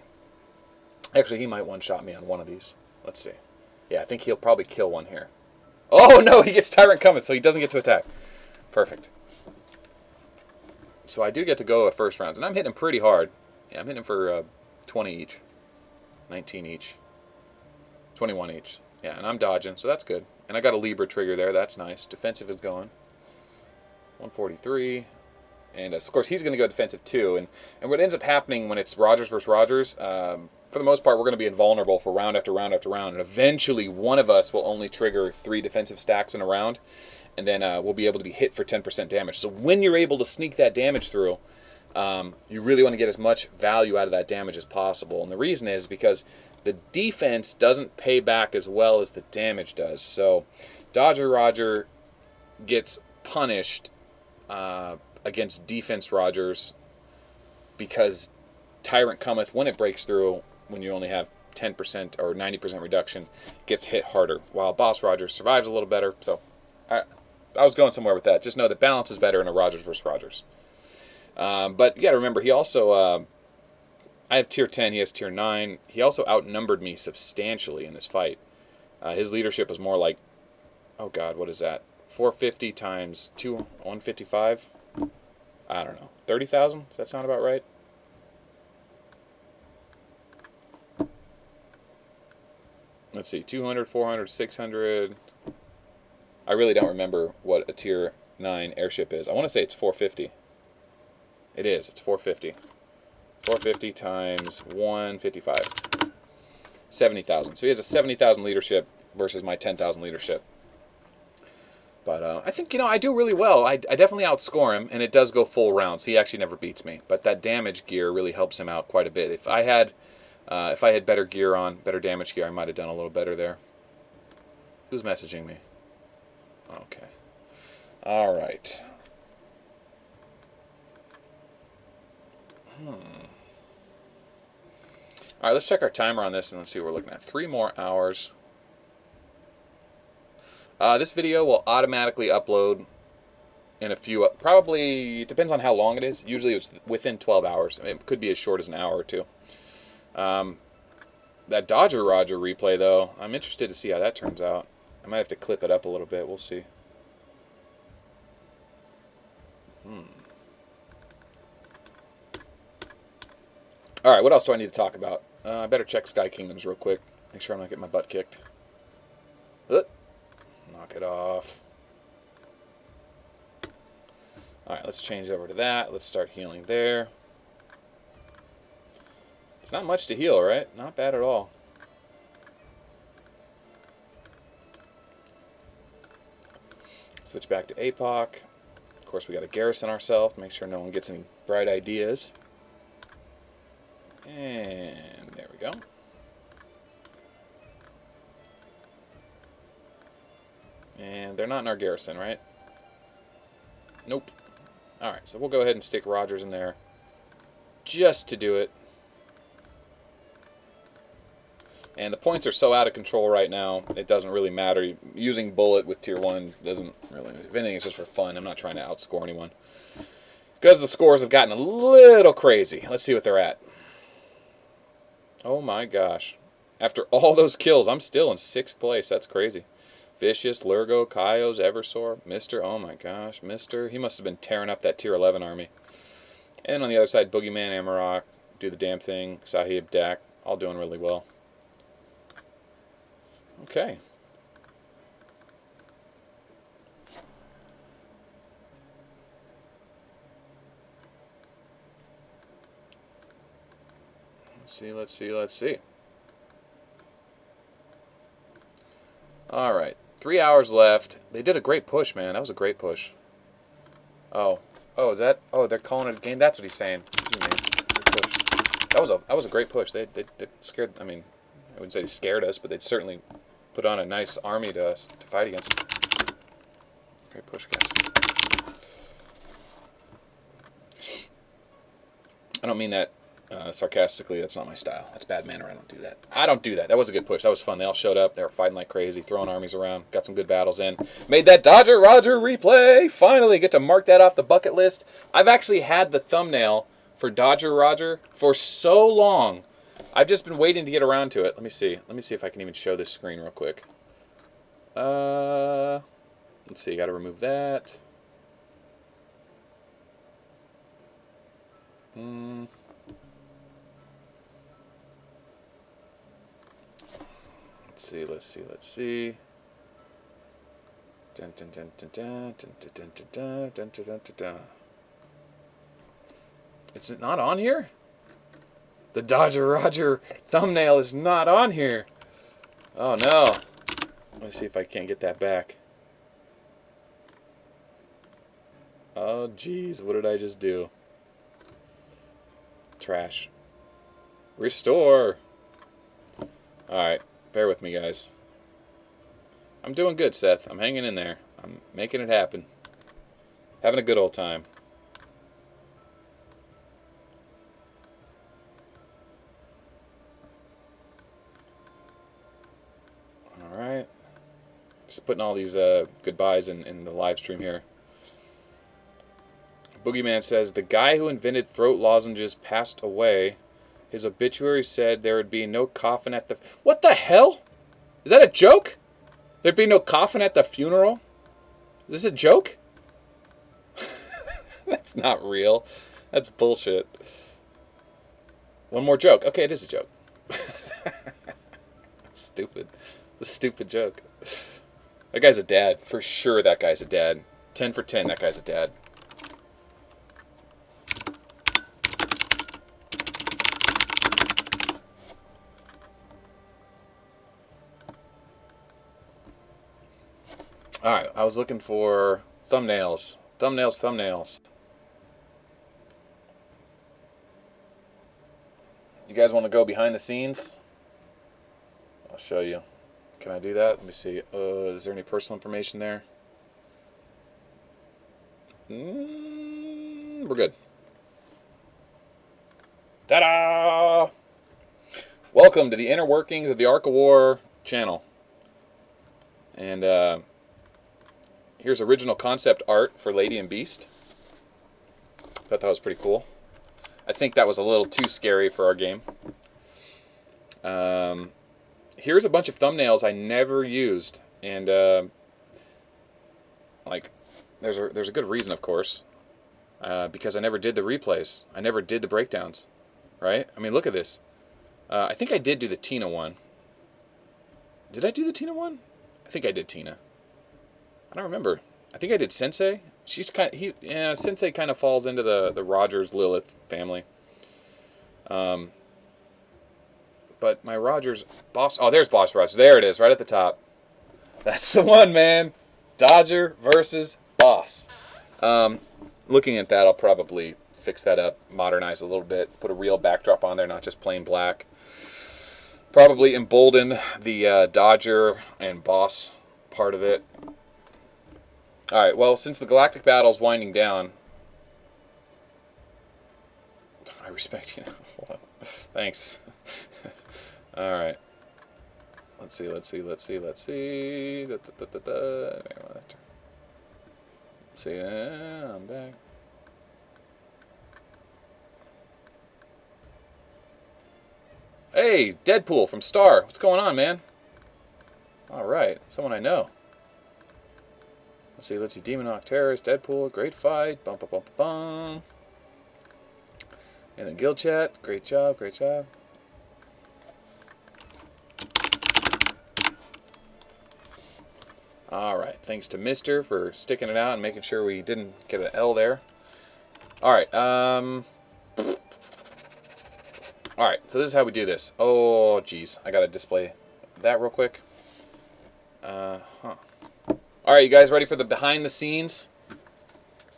Actually, he might one-shot me on one of these. Let's see. Yeah, I think he'll probably kill one here. Oh no, he gets Tyrant coming, so he doesn't get to attack. Perfect. So I do get to go a first round, and I'm hitting him pretty hard. Yeah, I'm hitting him for 20 each, 19 each, 21 each. Yeah, and I'm dodging, so that's good. And I got a Libra trigger there. That's nice. Defensive is going. 143. And, of course, he's going to go defensive, too. And what ends up happening when it's Rogers versus Rogers, for the most part, we're going to be invulnerable for round after round after round. And eventually, one of us will only trigger 3 defensive stacks in a round. And then we'll be able to be hit for 10% damage. So when you're able to sneak that damage through, you really want to get as much value out of that damage as possible. And the reason is because the defense doesn't pay back as well as the damage does. So Dodger Roger gets punished against defense Rogers because Tyrant cometh when it breaks through, when you only have 10% or 90% reduction, gets hit harder, while Boss Rogers survives a little better. So I was going somewhere with that. Just know that balance is better in a Rogers versus Rogers. But you got to remember, he also... I have tier 10, he has tier 9. He also outnumbered me substantially in this fight. His leadership was more like, oh god, what is that? 450 times 155? I don't know. 30,000? Does that sound about right? Let's see, 200, 400, 600. I really don't remember what a tier 9 airship is. I want to say it's 450. It is, it's 450. 450 times 155. 70,000. So he has a 70,000 leadership versus my 10,000 leadership. But I think, I do really well. I definitely outscore him, and it does go full rounds. He actually never beats me. But that damage gear really helps him out quite a bit. If I had better gear on, better damage gear, I might have done a little better there. Who's messaging me? Okay. All right. All right, let's check our timer on this and let's see what we're looking at. 3 more hours. This video will automatically upload in a few, probably, it depends on how long it is. Usually it's within 12 hours. I mean, it could be as short as an hour or two. That Dodger Roger replay, though, I'm interested to see how that turns out. I might have to clip it up a little bit. We'll see. Alright, what else do I need to talk about? I better check Sky Kingdoms real quick. Make sure I'm not getting my butt kicked. Knock it off. Alright, let's change over to that. Let's start healing there. It's not much to heal, right? Not bad at all. Switch back to APOC. Of course, we got to garrison ourselves. Make sure no one gets any bright ideas. And there we go. And they're not in our garrison, right? Nope. Alright, so we'll go ahead and stick Rogers in there just to do it. And the points are so out of control right now, it doesn't really matter. Using Bullet with Tier 1 doesn't really... If anything, it's just for fun. I'm not trying to outscore anyone. Because the scores have gotten a little crazy. Let's see what they're at. Oh my gosh. After all those kills, I'm still in 6th place. That's crazy. Vicious, Lurgo, Kaios, Eversor, Mr. Oh my gosh, Mr. He must have been tearing up that Tier 11 army. And on the other side, Boogeyman, Amarok, Do the Damn Thing, Sahib, Dak, all doing really well. Okay. Let's see. Alright. 3 hours left. They did a great push, man. That was a great push. Oh. Oh, is that... Oh, they're calling it a game? That's what he's saying. That was a great push. They scared... I mean, I wouldn't say they scared us, but they certainly put on a nice army to us to fight against. Great push, guys. I don't mean that sarcastically. That's not my style. That's bad manner. I don't do that. I don't do that. That was a good push. That was fun. They all showed up. They were fighting like crazy, throwing armies around. Got some good battles in. Made that Dodger Roger replay. Finally get to mark that off the bucket list. I've actually had the thumbnail for Dodger Roger for so long. I've just been waiting to get around to it. Let me see. Let me see if I can even show this screen real quick. Let's see. Got to remove that. Let's see. Dun, dun, dun, dun, dun, dun, dun, dun, dun, dun, dun, dun. It's not on here? The Dodger Roger thumbnail is not on here. Oh no. Let me see if I can't get that back. Oh geez, what did I just do? Trash. Restore. Alright, bear with me guys. I'm doing good, Seth. I'm hanging in there. I'm making it happen. Having a good old time. Alright. Just putting all these goodbyes in the live stream here. Boogeyman says, the guy who invented throat lozenges passed away. His obituary said there would be no coffin at the... What the hell? Is that a joke? There'd be no coffin at the funeral? Is this a joke? That's not real. That's bullshit. One more joke. Okay, it is a joke. Stupid. It's a stupid joke. That guy's a dad. For sure that guy's a dad. 10 for 10, that guy's a dad. Alright, I was looking for thumbnails. Thumbnails. You guys want to go behind the scenes? I'll show you. Can I do that? Let me see. Is there any personal information there? We're good. Ta-da! Welcome to the inner workings of the Arc of War channel. And, Here's original concept art for Lady and Beast. Thought that was pretty cool. I think that was a little too scary for our game. Here's a bunch of thumbnails I never used, and like, there's a good reason, of course, because I never did the replays. I never did the breakdowns, right? I mean, look at this. I think I did do the Tina one. Did I do the Tina one? I think I did Tina. I don't remember. I think I did Sensei. She's Sensei kind of falls into the Rogers Lilith family. But my Rogers boss. Oh, there's Boss Rogers. There it is, right at the top. That's the one, man. Dodger versus Boss. Looking at that, I'll probably fix that up, modernize a little bit, put a real backdrop on there, not just plain black. Probably embolden the Dodger and Boss part of it. Alright, well, since the Galactic battle's winding down, I respect you. Thanks. Alright. Let's see. Let's see, I'm back. Hey, Deadpool from Star. What's going on, man? Alright, someone I know. Let's see, Demon Hawk Terrorist, Deadpool, great fight, bum bum bum bum. And then Guild Chat, great job. Alright, thanks to Mister for sticking it out and making sure we didn't get an L there. Alright, Alright, so this is how we do this. Oh, geez, I gotta display that real quick. Alright, you guys ready for the behind the scenes?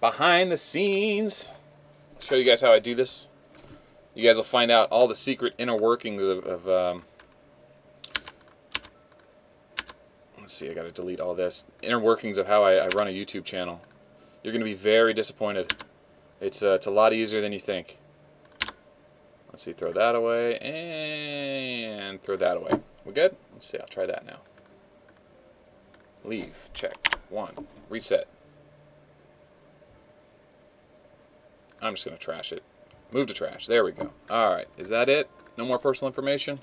Behind the scenes. I'll show you guys how I do this. You guys will find out all the secret inner workings of let's see, I gotta delete all this. Inner workings of how I run a YouTube channel. You're gonna be very disappointed. It's a lot easier than you think. Let's see, throw that away, and throw that away. We good? Let's see, I'll try that now. Leave, check, 1, reset. I'm just gonna trash it. Move to trash, there we go. Alright, is that it? No more personal information?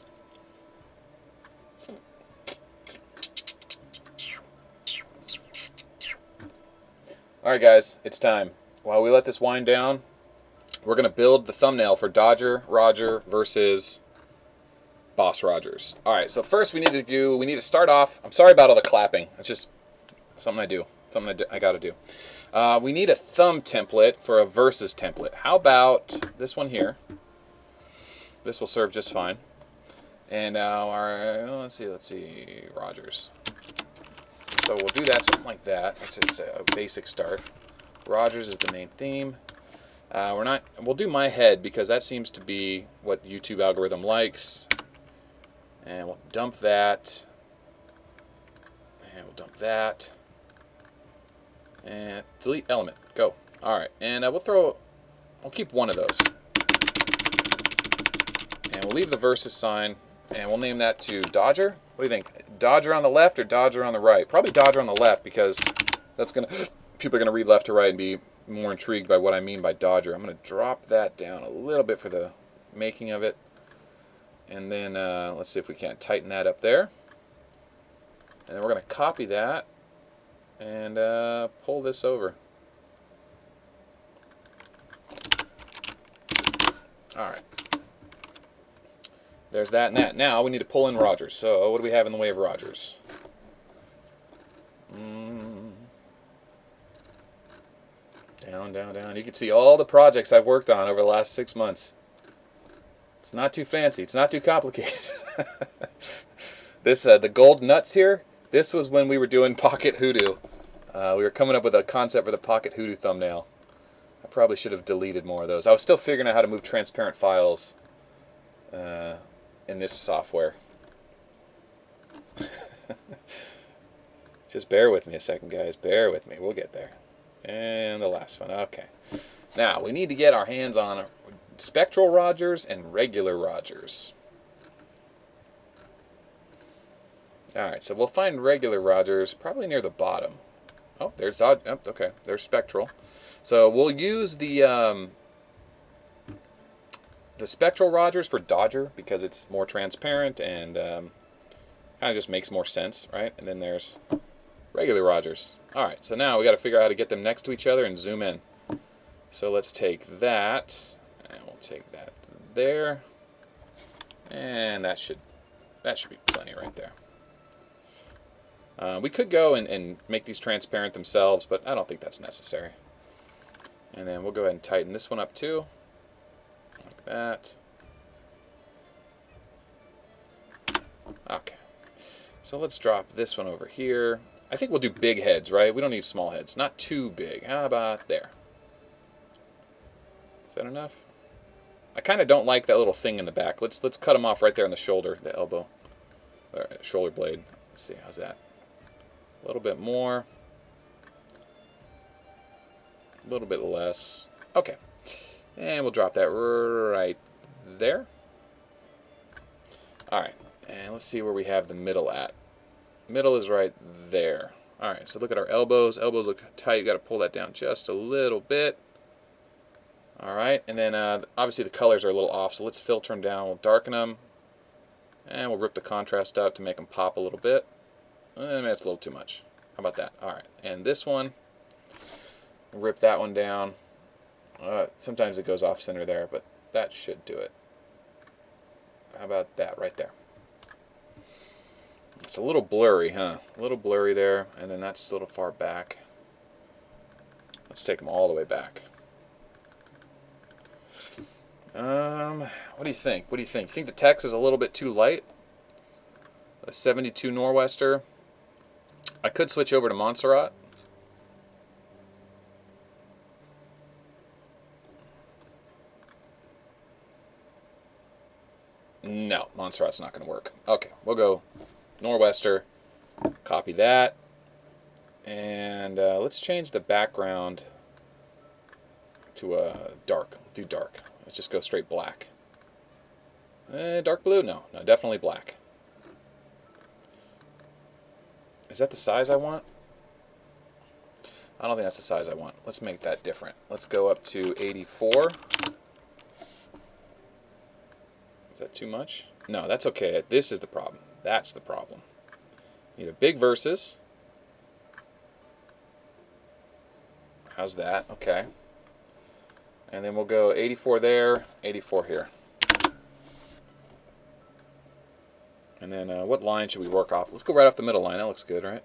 Alright guys, it's time. While we let this wind down, we're going to build the thumbnail for Dodger Roger versus Boss Rogers. Alright, so first we need to start off. I'm sorry about all the clapping. It's just something I do. I got to do. We need a thumb template for a versus template. How about this one here? This will serve just fine. And now let's see, Rogers. So we'll do that, something like that. That's just a basic start. Rogers is the main theme. We'll do my head because that seems to be what YouTube algorithm likes. And we'll dump that. And we'll dump that. And delete element. Go. Alright. And we'll keep one of those. And we'll leave the versus sign. And we'll name that to Dodger. What do you think? Dodger on the left or Dodger on the right? Probably Dodger on the left because people are gonna read left to right and be more intrigued by what I mean by Dodger. I'm gonna drop that down a little bit for the making of it, and then let's see if we can't tighten that up there. And then we're gonna copy that and pull this over. All right. There's that and that. Now we need to pull in Rogers. So what do we have in the way of Rogers? Down, down, down. You can see all the projects I've worked on over the last 6 months. It's not too fancy. It's not too complicated. This, the gold nuts here, this was when we were doing Pocket Hoodoo. We were coming up with a concept for the Pocket Hoodoo thumbnail. I probably should have deleted more of those. I was still figuring out how to move transparent files in this software. Just bear with me a second, guys. Bear with me. We'll get there. And the last one. Okay. Now, we need to get our hands on Spectral Rogers and regular Rogers. Alright, so we'll find regular Rogers probably near the bottom. Oh, there's Dodge. Oh, okay, there's Spectral. So we'll use the Spectral Rogers for Dodger because it's more transparent and kind of just makes more sense, right? And then there's regular Rogers. All right, so now we got to figure out how to get them next to each other and zoom in. So let's take that, and we'll take that there, and that should be plenty right there. We could go and make these transparent themselves, but I don't think that's necessary. And then we'll go ahead and tighten this one up too, like that. Okay, so let's drop this one over here. I think we'll do big heads, right? We don't need small heads, not too big. How about there? Is that enough? I kind of don't like that little thing in the back. Let's cut them off right there on the shoulder, the elbow, or shoulder blade. Let's see, how's that? A little bit more. A little bit less. Okay. And we'll drop that right there. Alright. And let's see where we have the middle at. Middle is right there. Alright, so look at our elbows. Elbows look tight. You got to pull that down just a little bit. Alright, and then obviously the colors are a little off, so let's filter them down. We'll darken them. And we'll rip the contrast up to make them pop a little bit. Maybe that's a little too much. How about that? Alright, and this one, rip that one down. Sometimes it goes off center there, but that should do it. How about that right there? It's a little blurry, huh? A little blurry there, and then that's a little far back. Let's take them all the way back. What do you think? What do you think? You think the text is a little bit too light? A 72 Nor'Wester. I could switch over to Montserrat. No, Montserrat's not going to work. Okay, we'll go Nor'Wester. Copy that. And let's change the background to dark. Do dark. Let's just go straight black. Dark blue? No, definitely black. Is that the size I want? I don't think that's the size I want. Let's make that different. Let's go up to 84. Is that too much? No, that's okay. This is the problem. That's the problem. Need a big versus. How's that? Okay. And then we'll go 84 there, 84 here. And then what line should we work off? Let's go right off the middle line. That looks good, right?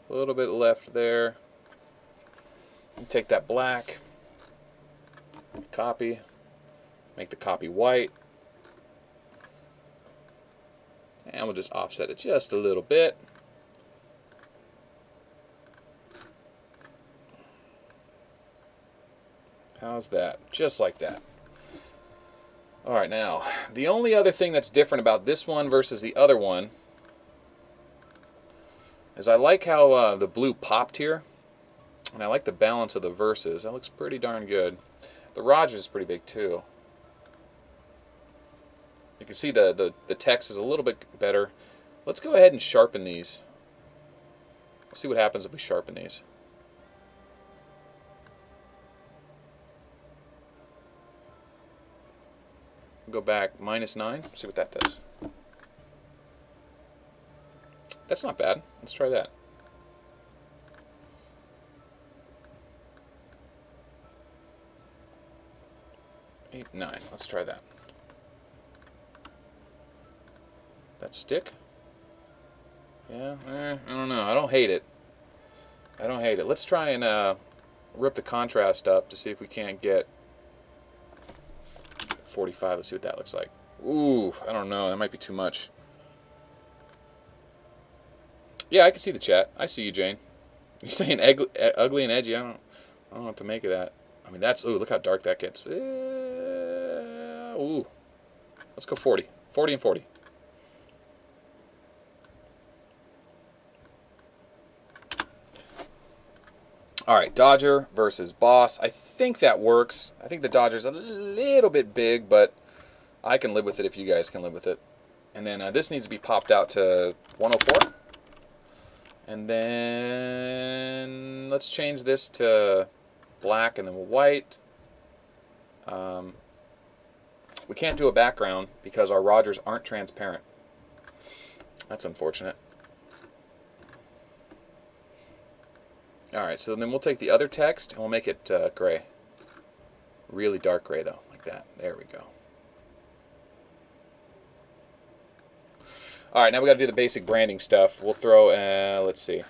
A little bit left there. And take that black. Copy. Make the copy white. And we'll just offset it just a little bit. How's that? Just like that. Alright, now, the only other thing that's different about this one versus the other one is I like how the blue popped here. And I like the balance of the verses. That looks pretty darn good. The Rogers is pretty big too. You can see the text is a little bit better. Let's go ahead and sharpen these. Let's see what happens if we sharpen these. Go back -9. See what that does. That's not bad. Let's try that. Eight, 9. Let's try that. That stick? Yeah, I don't know. I don't hate it. I don't hate it. Let's try and rip the contrast up to see if we can't get 45. Let's see what that looks like. Ooh, I don't know. That might be too much. Yeah, I can see the chat. I see you, Jane. You're saying ugly and edgy. I don't know what to make of that. I mean, that's... Ooh, look how dark that gets. Ooh. Let's go 40. 40 and 40. Alright, Dodger versus Boss. I think that works. I think the Dodger's a little bit big, but I can live with it if you guys can live with it. And then this needs to be popped out to 104. And then let's change this to black and then white. We can't do a background because our Rogers aren't transparent. That's unfortunate. Alright, so then we'll take the other text and we'll make it gray. Really dark gray though, like that. There we go. Alright, now we got to do the basic branding stuff. We'll throw, let's see.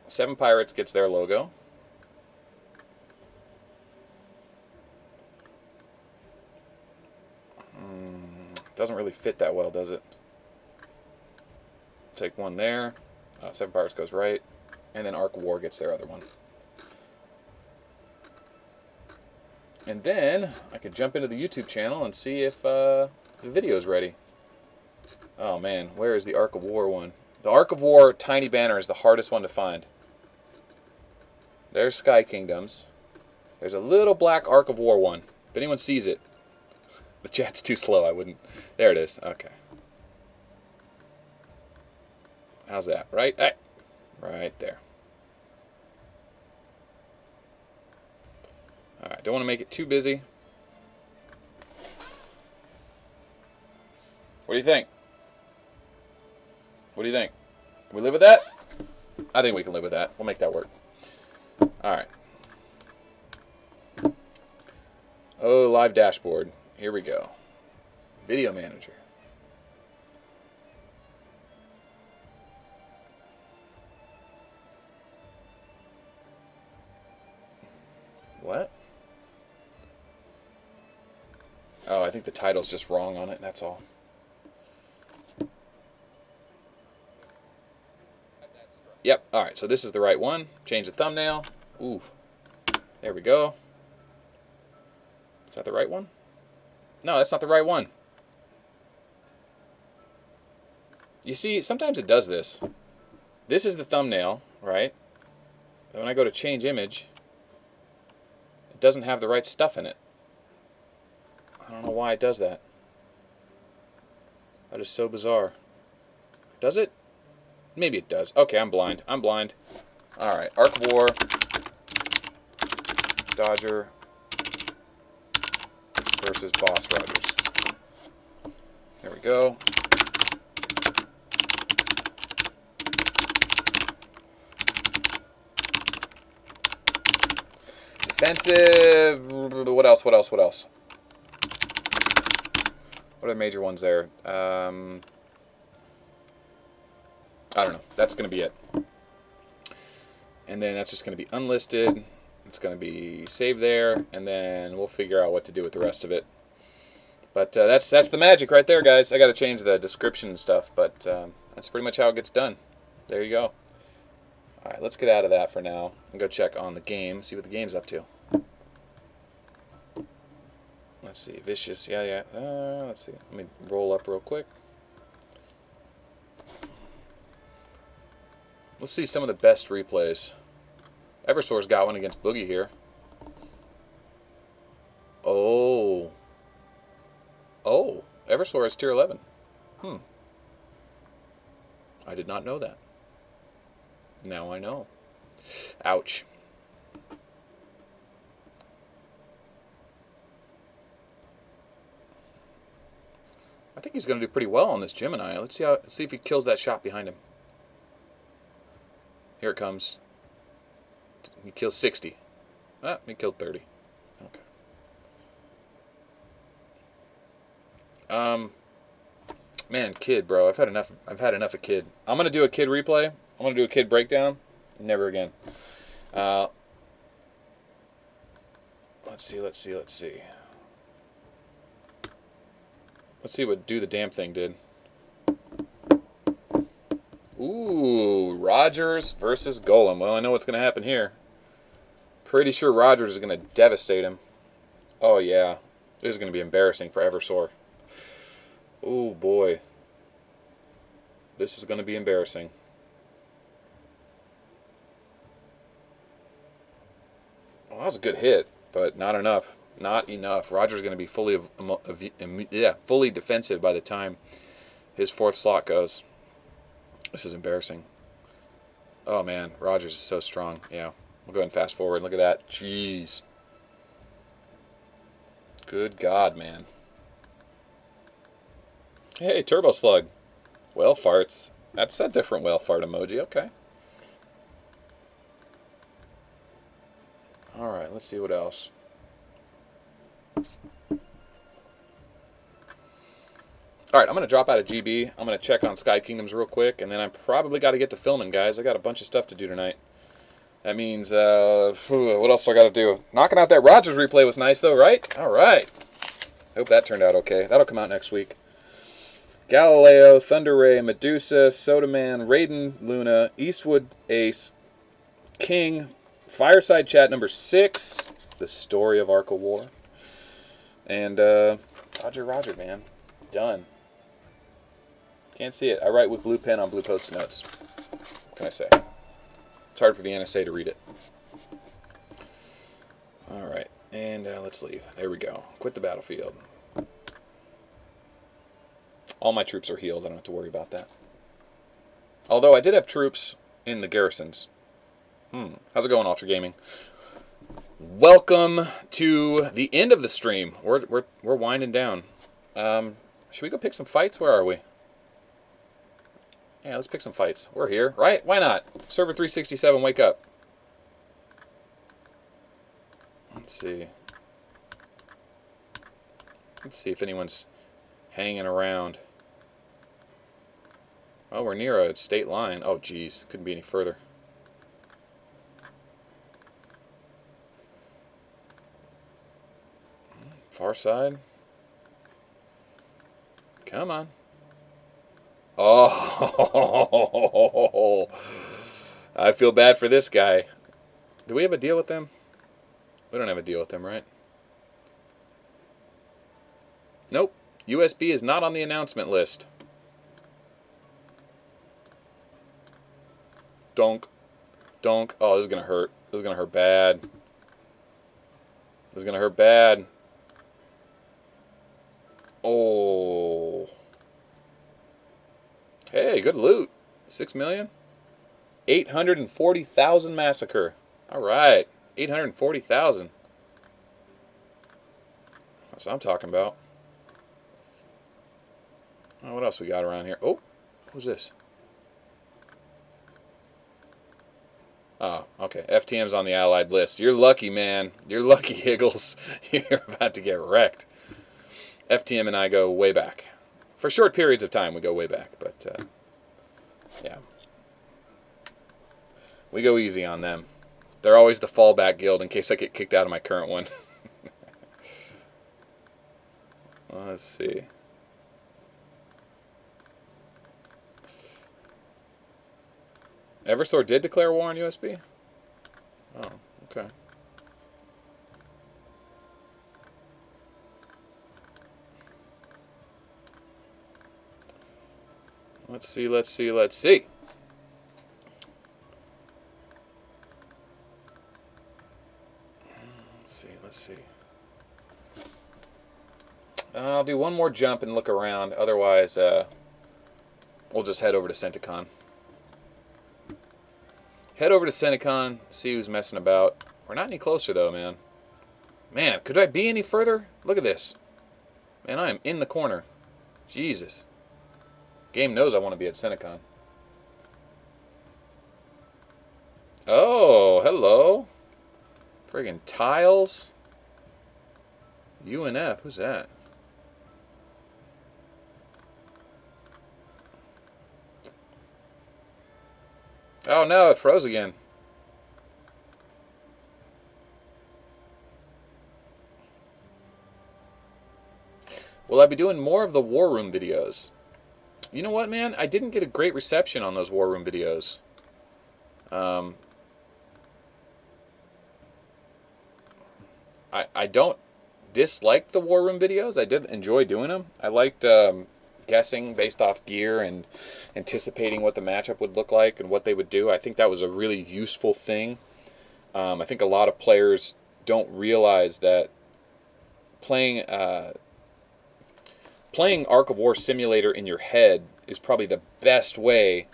7 Pirates gets their logo. Doesn't really fit that well, does it? Take one there. 7 Pirates goes right. And then Arc of War gets their other one. And then I could jump into the YouTube channel and see if the video's ready. Oh man, where is the Arc of War one? The Arc of War tiny banner is the hardest one to find. There's Sky Kingdoms. There's a little black Arc of War one. If anyone sees it, the chat's too slow. I wouldn't. There it is. Okay. How's that? Right? Right there. Alright, don't want to make it too busy. What do you think? What do you think? Can we live with that? I think we can live with that. We'll make that work. Alright. Oh, live dashboard. Here we go. Video manager. What? Oh, I think the title's just wrong on it, that's all. Yep, alright, so this is the right one. Change the thumbnail. Ooh. There we go. Is that the right one? No, that's not the right one. You see, sometimes it does this. This is the thumbnail, right? And when I go to change image, it doesn't have the right stuff in it. I don't know why it does that. That is so bizarre. Does it? Maybe it does. Okay, I'm blind. I'm blind. Alright, Arc of War. Dodger versus Boss Rogers. There we go. Defensive. What else? What else? What else? What are the major ones there? I don't know. That's going to be it. And then that's just going to be unlisted. It's going to be saved there, and then we'll figure out what to do with the rest of it. But that's the magic right there, guys. I got to change the description and stuff, but that's pretty much how it gets done. There you go. All right, let's get out of that for now and go check on the game, see what the game's up to. Let's see, Vicious, yeah. Let's see, let me roll up real quick. Let's see some of the best replays. Eversource got one against Boogie here. Oh, Eversource is tier 11. I did not know that. Now I know. Ouch. I think he's going to do pretty well on this Gemini. Let's see if he kills that shot behind him. Here it comes. He kills 60. Ah, he killed 30. Okay. Man, kid, bro. I've had enough of kid. I'm gonna do a kid replay. I'm gonna do a kid breakdown. Never again. Let's see. Let's see what Do the Damn Thing did. Ooh, Rogers versus Golem. Well, I know what's gonna happen here. Pretty sure Rogers is gonna devastate him. Oh yeah, this is gonna be embarrassing for Eversource. Oh boy, this is gonna be embarrassing. Well, that was a good hit, but not enough. Not enough. Rogers is going to be fully defensive by the time his fourth slot goes. This is embarrassing. Oh, man. Rogers is so strong. Yeah. We'll go ahead and fast forward. Look at that. Jeez. Good God, man. Hey, Turbo Slug. Whale farts. That's a different whale fart emoji. Okay. Alright, let's see what else. Alright, I'm going to drop out of GB. I'm going to check on Sky Kingdoms real quick, and then I probably got to get to filming, guys. I got a bunch of stuff to do tonight. That means, what else do I got to do? Knocking out that Rogers replay was nice, though, right? Alright. Hope that turned out okay. That'll come out next week. Galileo, Thunder Ray, Medusa, Sodaman, Raiden, Luna, Eastwood, Ace, King, Fireside Chat number 6, The Story of Arc of War, and Roger, man. Done. Can't see it. I write with blue pen on blue Post-it notes. What can I say? It's hard for the NSA to read it. Alright, and let's leave. There we go. Quit the battlefield. All my troops are healed. I don't have to worry about that. Although I did have troops in the garrisons. How's it going, Ultra Gaming? Welcome to the end of the stream. We're winding down. Should we go pick some fights? Where are we? Yeah, let's pick some fights. We're here, right? Why not? Server 367, wake up. Let's see. Let's see if anyone's hanging around. Oh, we're near a state line. Oh, geez. Couldn't be any further. Far side. Come on. Oh, I feel bad for this guy. Do we have a deal with them? We don't have a deal with them, right? Nope. USB is not on the announcement list. Donk. Donk. Oh, this is going to hurt. This is going to hurt bad. This is going to hurt bad. Oh. Hey, good loot. 6 million? 840,000 massacre. Alright. 840,000. That's what I'm talking about. Oh, what else we got around here? Oh, who's this? Oh, okay. FTM's on the allied list. You're lucky, man. You're lucky, Higgles. You're about to get wrecked. FTM and I go way back. For short periods of time, we go way back. But, yeah. We go easy on them. They're always the fallback guild in case I get kicked out of my current one. Let's see. Eversor did declare war on USB? Oh, okay. Let's see, let's see, let's see. Let's see. I'll do one more jump and look around. Otherwise, we'll just head over to Centicon. Head over to Centicon, see who's messing about. We're not any closer, though, man. Man, could I be any further? Look at this. Man, I am in the corner. Jesus. Game knows I want to be at Centicon. Oh, hello. Friggin' tiles. UNF, who's that? Oh no, it froze again. Will I be doing more of the War Room videos? You know what, man? I didn't get a great reception on those War Room videos. I don't dislike the War Room videos. I did enjoy doing them. I liked guessing based off gear and anticipating what the matchup would look like and what they would do. I think that was a really useful thing. I think a lot of players don't realize that playing Arc of War Simulator in your head is probably the best way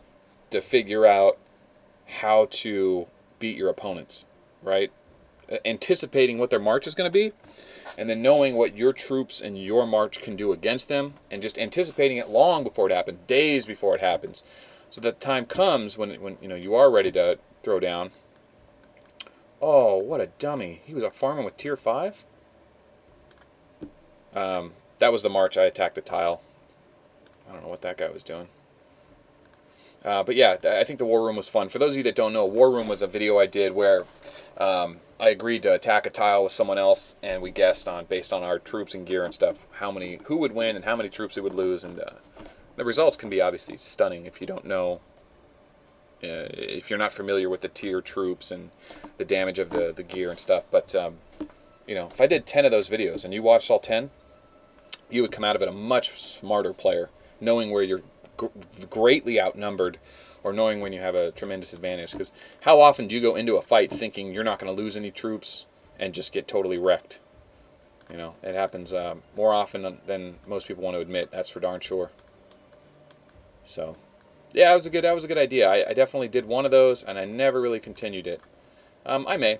to figure out how to beat your opponents, right? Anticipating what their march is going to be, and then knowing what your troops and your march can do against them, and just anticipating it long before it happens, days before it happens, so that the time comes when you know you are ready to throw down. Oh, what a dummy! He was a farmer with tier 5. That was the march. I attacked a tile. I don't know what that guy was doing. But yeah, I think the War Room was fun. For those of you that don't know, War Room was a video I did where I agreed to attack a tile with someone else, and we guessed on, based on our troops and gear and stuff, who would win and how many troops it would lose. And the results can be obviously stunning if you don't know, if you're not familiar with the tier troops and the damage of the gear and stuff. But you know, if I did 10 of those videos and you watched all 10, you would come out of it a much smarter player, knowing where you're greatly outnumbered, or knowing when you have a tremendous advantage. Because how often do you go into a fight thinking you're not going to lose any troops and just get totally wrecked? You know, it happens more often than most people want to admit. That's for darn sure. So, yeah, that was a good idea. I definitely did one of those, and I never really continued it. I may.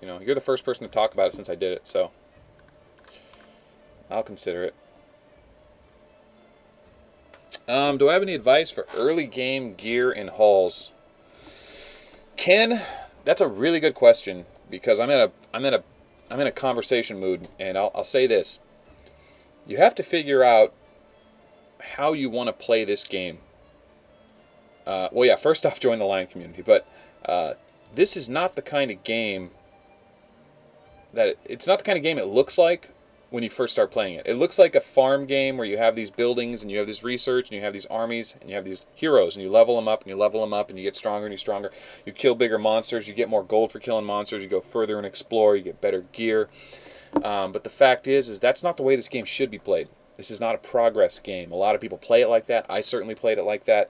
You know, you're the first person to talk about it since I did it, so I'll consider it. Do I have any advice for early game gear and hauls? Ken, that's a really good question, because I'm in a conversation mood, and I'll say this: you have to figure out how you want to play this game. Well, yeah, first off, join the Lion community, but this is not the kind of game it's not the kind of game it looks like when you first start playing it. It looks like a farm game where you have these buildings and you have this research and you have these armies and you have these heroes and you level them up and you level them up and you get stronger and you're stronger. You kill bigger monsters, you get more gold for killing monsters, you go further and explore, you get better gear. But the fact is that's not the way this game should be played. This is not a progress game. A lot of people play it like that. I certainly played it like that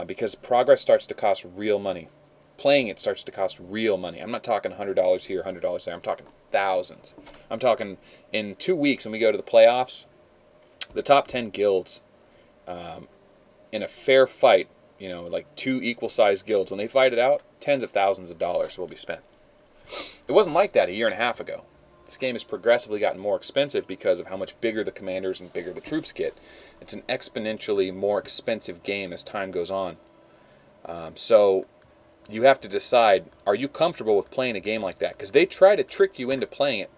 because progress starts to cost real money. Playing it starts to cost real money. I'm not talking $100 here, $100 there. I'm talking thousands. I'm talking in 2 weeks when we go to the playoffs, the top 10 guilds in a fair fight, you know, like 2 equal-sized guilds, when they fight it out, tens of thousands of dollars will be spent. It wasn't like that a year and a half ago. This game has progressively gotten more expensive because of how much bigger the commanders and bigger the troops get. It's an exponentially more expensive game as time goes on. So you have to decide, are you comfortable with playing a game like that? Because they try to trick you into playing it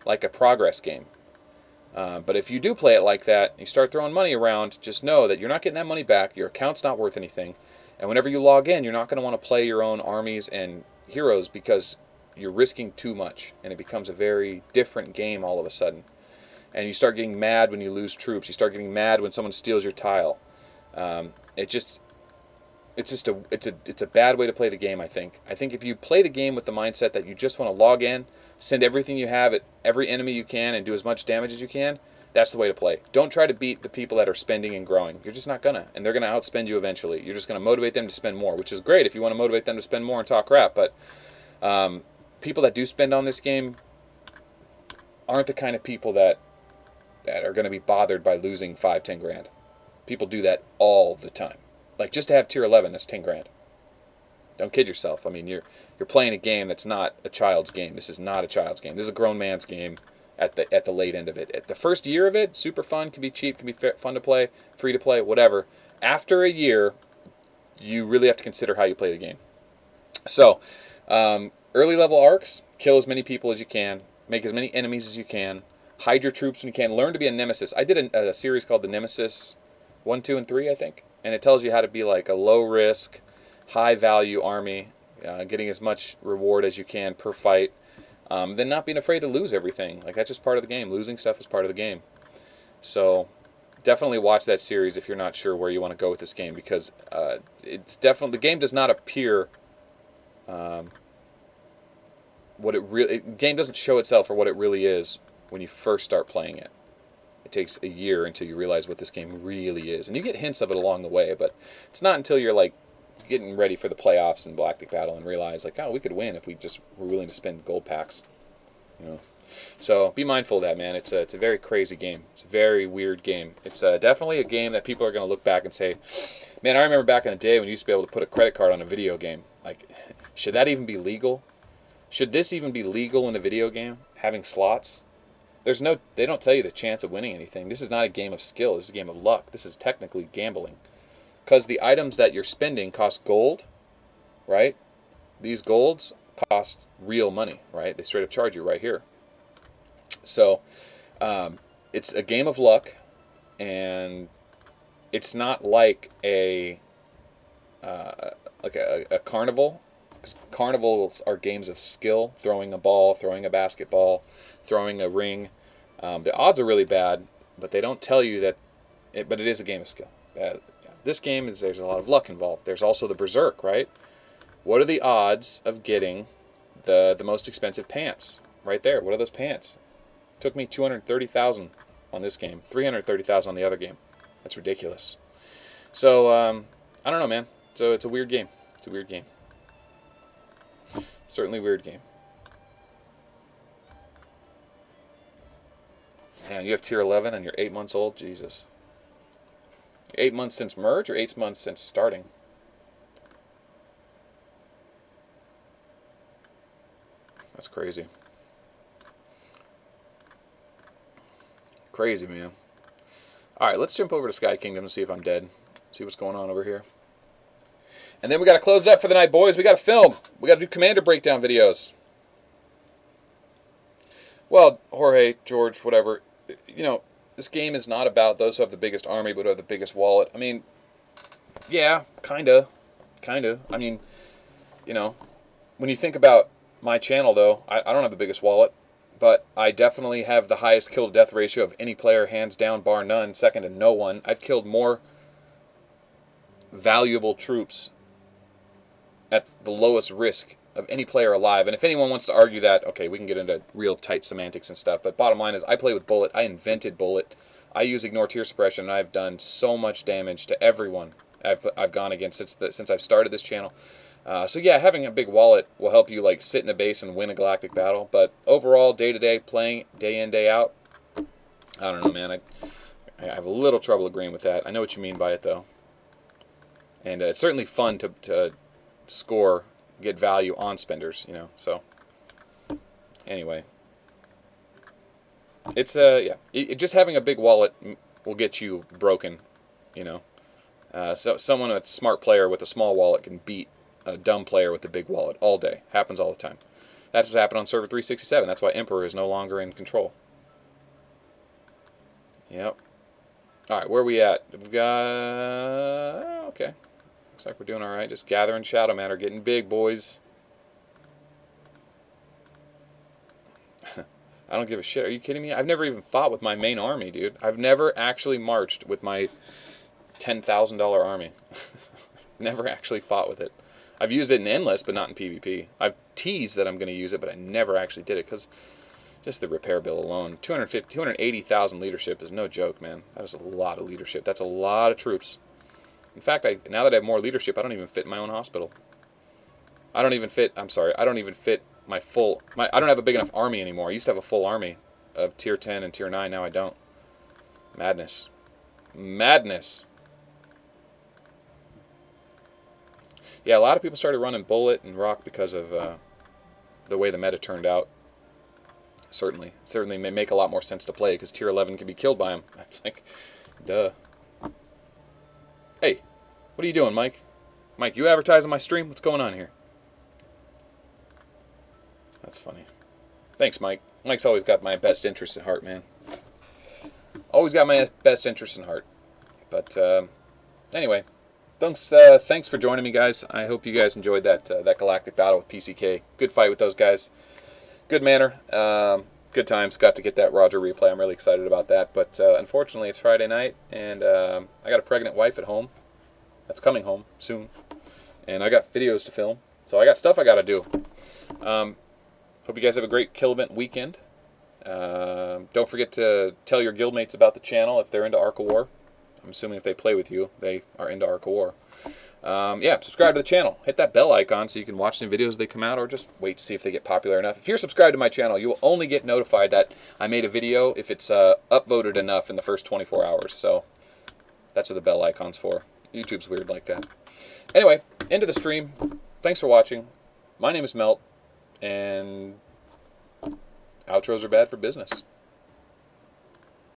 like a progress game. But if you do play it like that, and you start throwing money around, just know that you're not getting that money back, your account's not worth anything, and whenever you log in, you're not going to want to play your own armies and heroes because you're risking too much, and it becomes a very different game all of a sudden. And you start getting mad when you lose troops. You start getting mad when someone steals your tile. It's a bad way to play the game, I think. I think if you play the game with the mindset that you just want to log in, send everything you have at every enemy you can, and do as much damage as you can, that's the way to play. Don't try to beat the people that are spending and growing. You're just not gonna, and they're gonna outspend you eventually. You're just gonna motivate them to spend more, which is great if you want to motivate them to spend more and talk crap. But people that do spend on this game aren't the kind of people that are going to be bothered by losing 5-10 grand. People do that all the time. Like, just to have tier 11, that's 10 grand. Don't kid yourself. I mean, you're playing a game that's not a child's game. This is not a child's game. This is a grown man's game at the late end of it. At the first year of it, super fun, can be cheap, can be fun to play, free to play, whatever. After a year, you really have to consider how you play the game. So, early level arcs, kill as many people as you can, make as many enemies as you can, hide your troops when you can, learn to be a nemesis. I did a series called the Nemesis 1, 2, and 3, I think, and it tells you how to be like a low risk, high value army, getting as much reward as you can per fight, then not being afraid to lose everything. Like, that's just part of the game. Losing stuff is part of the game. So definitely watch that series if you're not sure where you want to go with this game, because it's definitely, the game does not appear what it really, the game doesn't show itself for what it really is when you first start playing it. It takes a year until you realize what this game really is, and you get hints of it along the way, but it's not until you're like getting ready for the playoffs in Galactic Battle and realize, like, oh, we could win if we just were willing to spend gold packs, you know. So be mindful of that, man. It's a very crazy game. It's a very weird game. It's definitely a game that people are going to look back and say, Man, I remember back in the day when you used to be able to put a credit card on a video game. Like, should that even be legal? Should this even be legal in a video game? Having slots? They don't tell you the chance of winning anything. This is not a game of skill. This is a game of luck. This is technically gambling. Because the items that you're spending cost gold, right? These golds cost real money, right? They straight up charge you right here. So, it's a game of luck, and it's not like a carnival. Because carnivals are games of skill, throwing a ball, throwing a basketball, throwing a ring. The odds are really bad, but they don't tell you that. But it is a game of skill. This game there's a lot of luck involved. There's also the berserk, right? What are the odds of getting the most expensive pants? Right there. What are those pants? It took me 230,000 on this game, 330,000 on the other game. That's ridiculous. So I don't know, man. So it's a weird game. It's a weird game. Certainly weird game. Man, you have tier 11 and you're 8 months old? Jesus. 8 months since merge or 8 months since starting? That's crazy. Crazy, man. Alright, let's jump over to Sky Kingdom and see if I'm dead. See what's going on over here. And then we got to close it up for the night, boys. We got to film. We got to do commander breakdown videos. Well, Jorge, George, whatever. You know, this game is not about those who have the biggest army but who have the biggest wallet. I mean, yeah, kinda. I mean, you know, when you think about my channel, though, I don't have the biggest wallet, but I definitely have the highest kill-to-death ratio of any player, hands down, bar none, second to no one. I've killed more valuable troops at the lowest risk of any player alive. And if anyone wants to argue that, okay, we can get into real tight semantics and stuff, but bottom line is I play with bullet. I invented bullet. I use ignore tier suppression, and I've done so much damage to everyone I've gone against since I've started this channel. So yeah, having a big wallet will help you like sit in a base and win a galactic battle, but overall, day-to-day playing, day in, day out, I don't know, man. I have a little trouble agreeing with that. I know what you mean by it, though. And it's certainly fun to score, get value on spenders, you know. So anyway, it's yeah, just having a big wallet will get you broken, you know. So someone, a smart player with a small wallet, can beat a dumb player with a big wallet all day. Happens all the time. That's what happened on server 367. That's why Emperor is no longer in control. Yep. All right, where are we at? We've got okay. Looks like we're doing all right. Just gathering shadow matter, getting big, boys. I don't give a shit. Are you kidding me? I've never even fought with my main army, dude. I've never actually marched with my $10,000 army. Never actually fought with it. I've used it in Endless, but not in PvP. I've teased that I'm going to use it, but I never actually did it because just the repair bill alone. 280,000 leadership is no joke, man. That is a lot of leadership. That's a lot of troops. In fact, now that I have more leadership, I don't even fit in my own hospital. I don't even fit, I'm sorry, I don't even fit my full, I don't have a big enough army anymore. I used to have a full army of tier 10 and tier 9, now I don't. Madness. Madness. Yeah, a lot of people started running bullet and rock because of the way the meta turned out. Certainly may make a lot more sense to play because tier 11 can be killed by him. That's like, duh. Hey, what are you doing, Mike? Mike, you advertising my stream? What's going on here? That's funny. Thanks, Mike. Mike's always got my best interest at heart, man. Always got my best interest in heart. But anyway, thanks for joining me, guys. I hope you guys enjoyed that Galactic battle with PCK. Good fight with those guys. Good manner. Good times. Got to get that Roger replay. I'm really excited about that. But unfortunately, it's Friday night, and I got a pregnant wife at home. That's coming home soon. And I got videos to film. So I got stuff I got to do. Hope you guys have a great Kill Event weekend. Don't forget to tell your guildmates about the channel if they're into Arc of War. I'm assuming if they play with you, they are into Arc of War. Yeah, subscribe to the channel. Hit that bell icon so you can watch any videos as they come out, or just wait to see if they get popular enough. If you're subscribed to my channel, you will only get notified that I made a video if it's upvoted enough in the first 24 hours. So that's what the bell icon's for. YouTube's weird like that. Anyway, into the stream. Thanks for watching. My name is Melt, and outros are bad for business.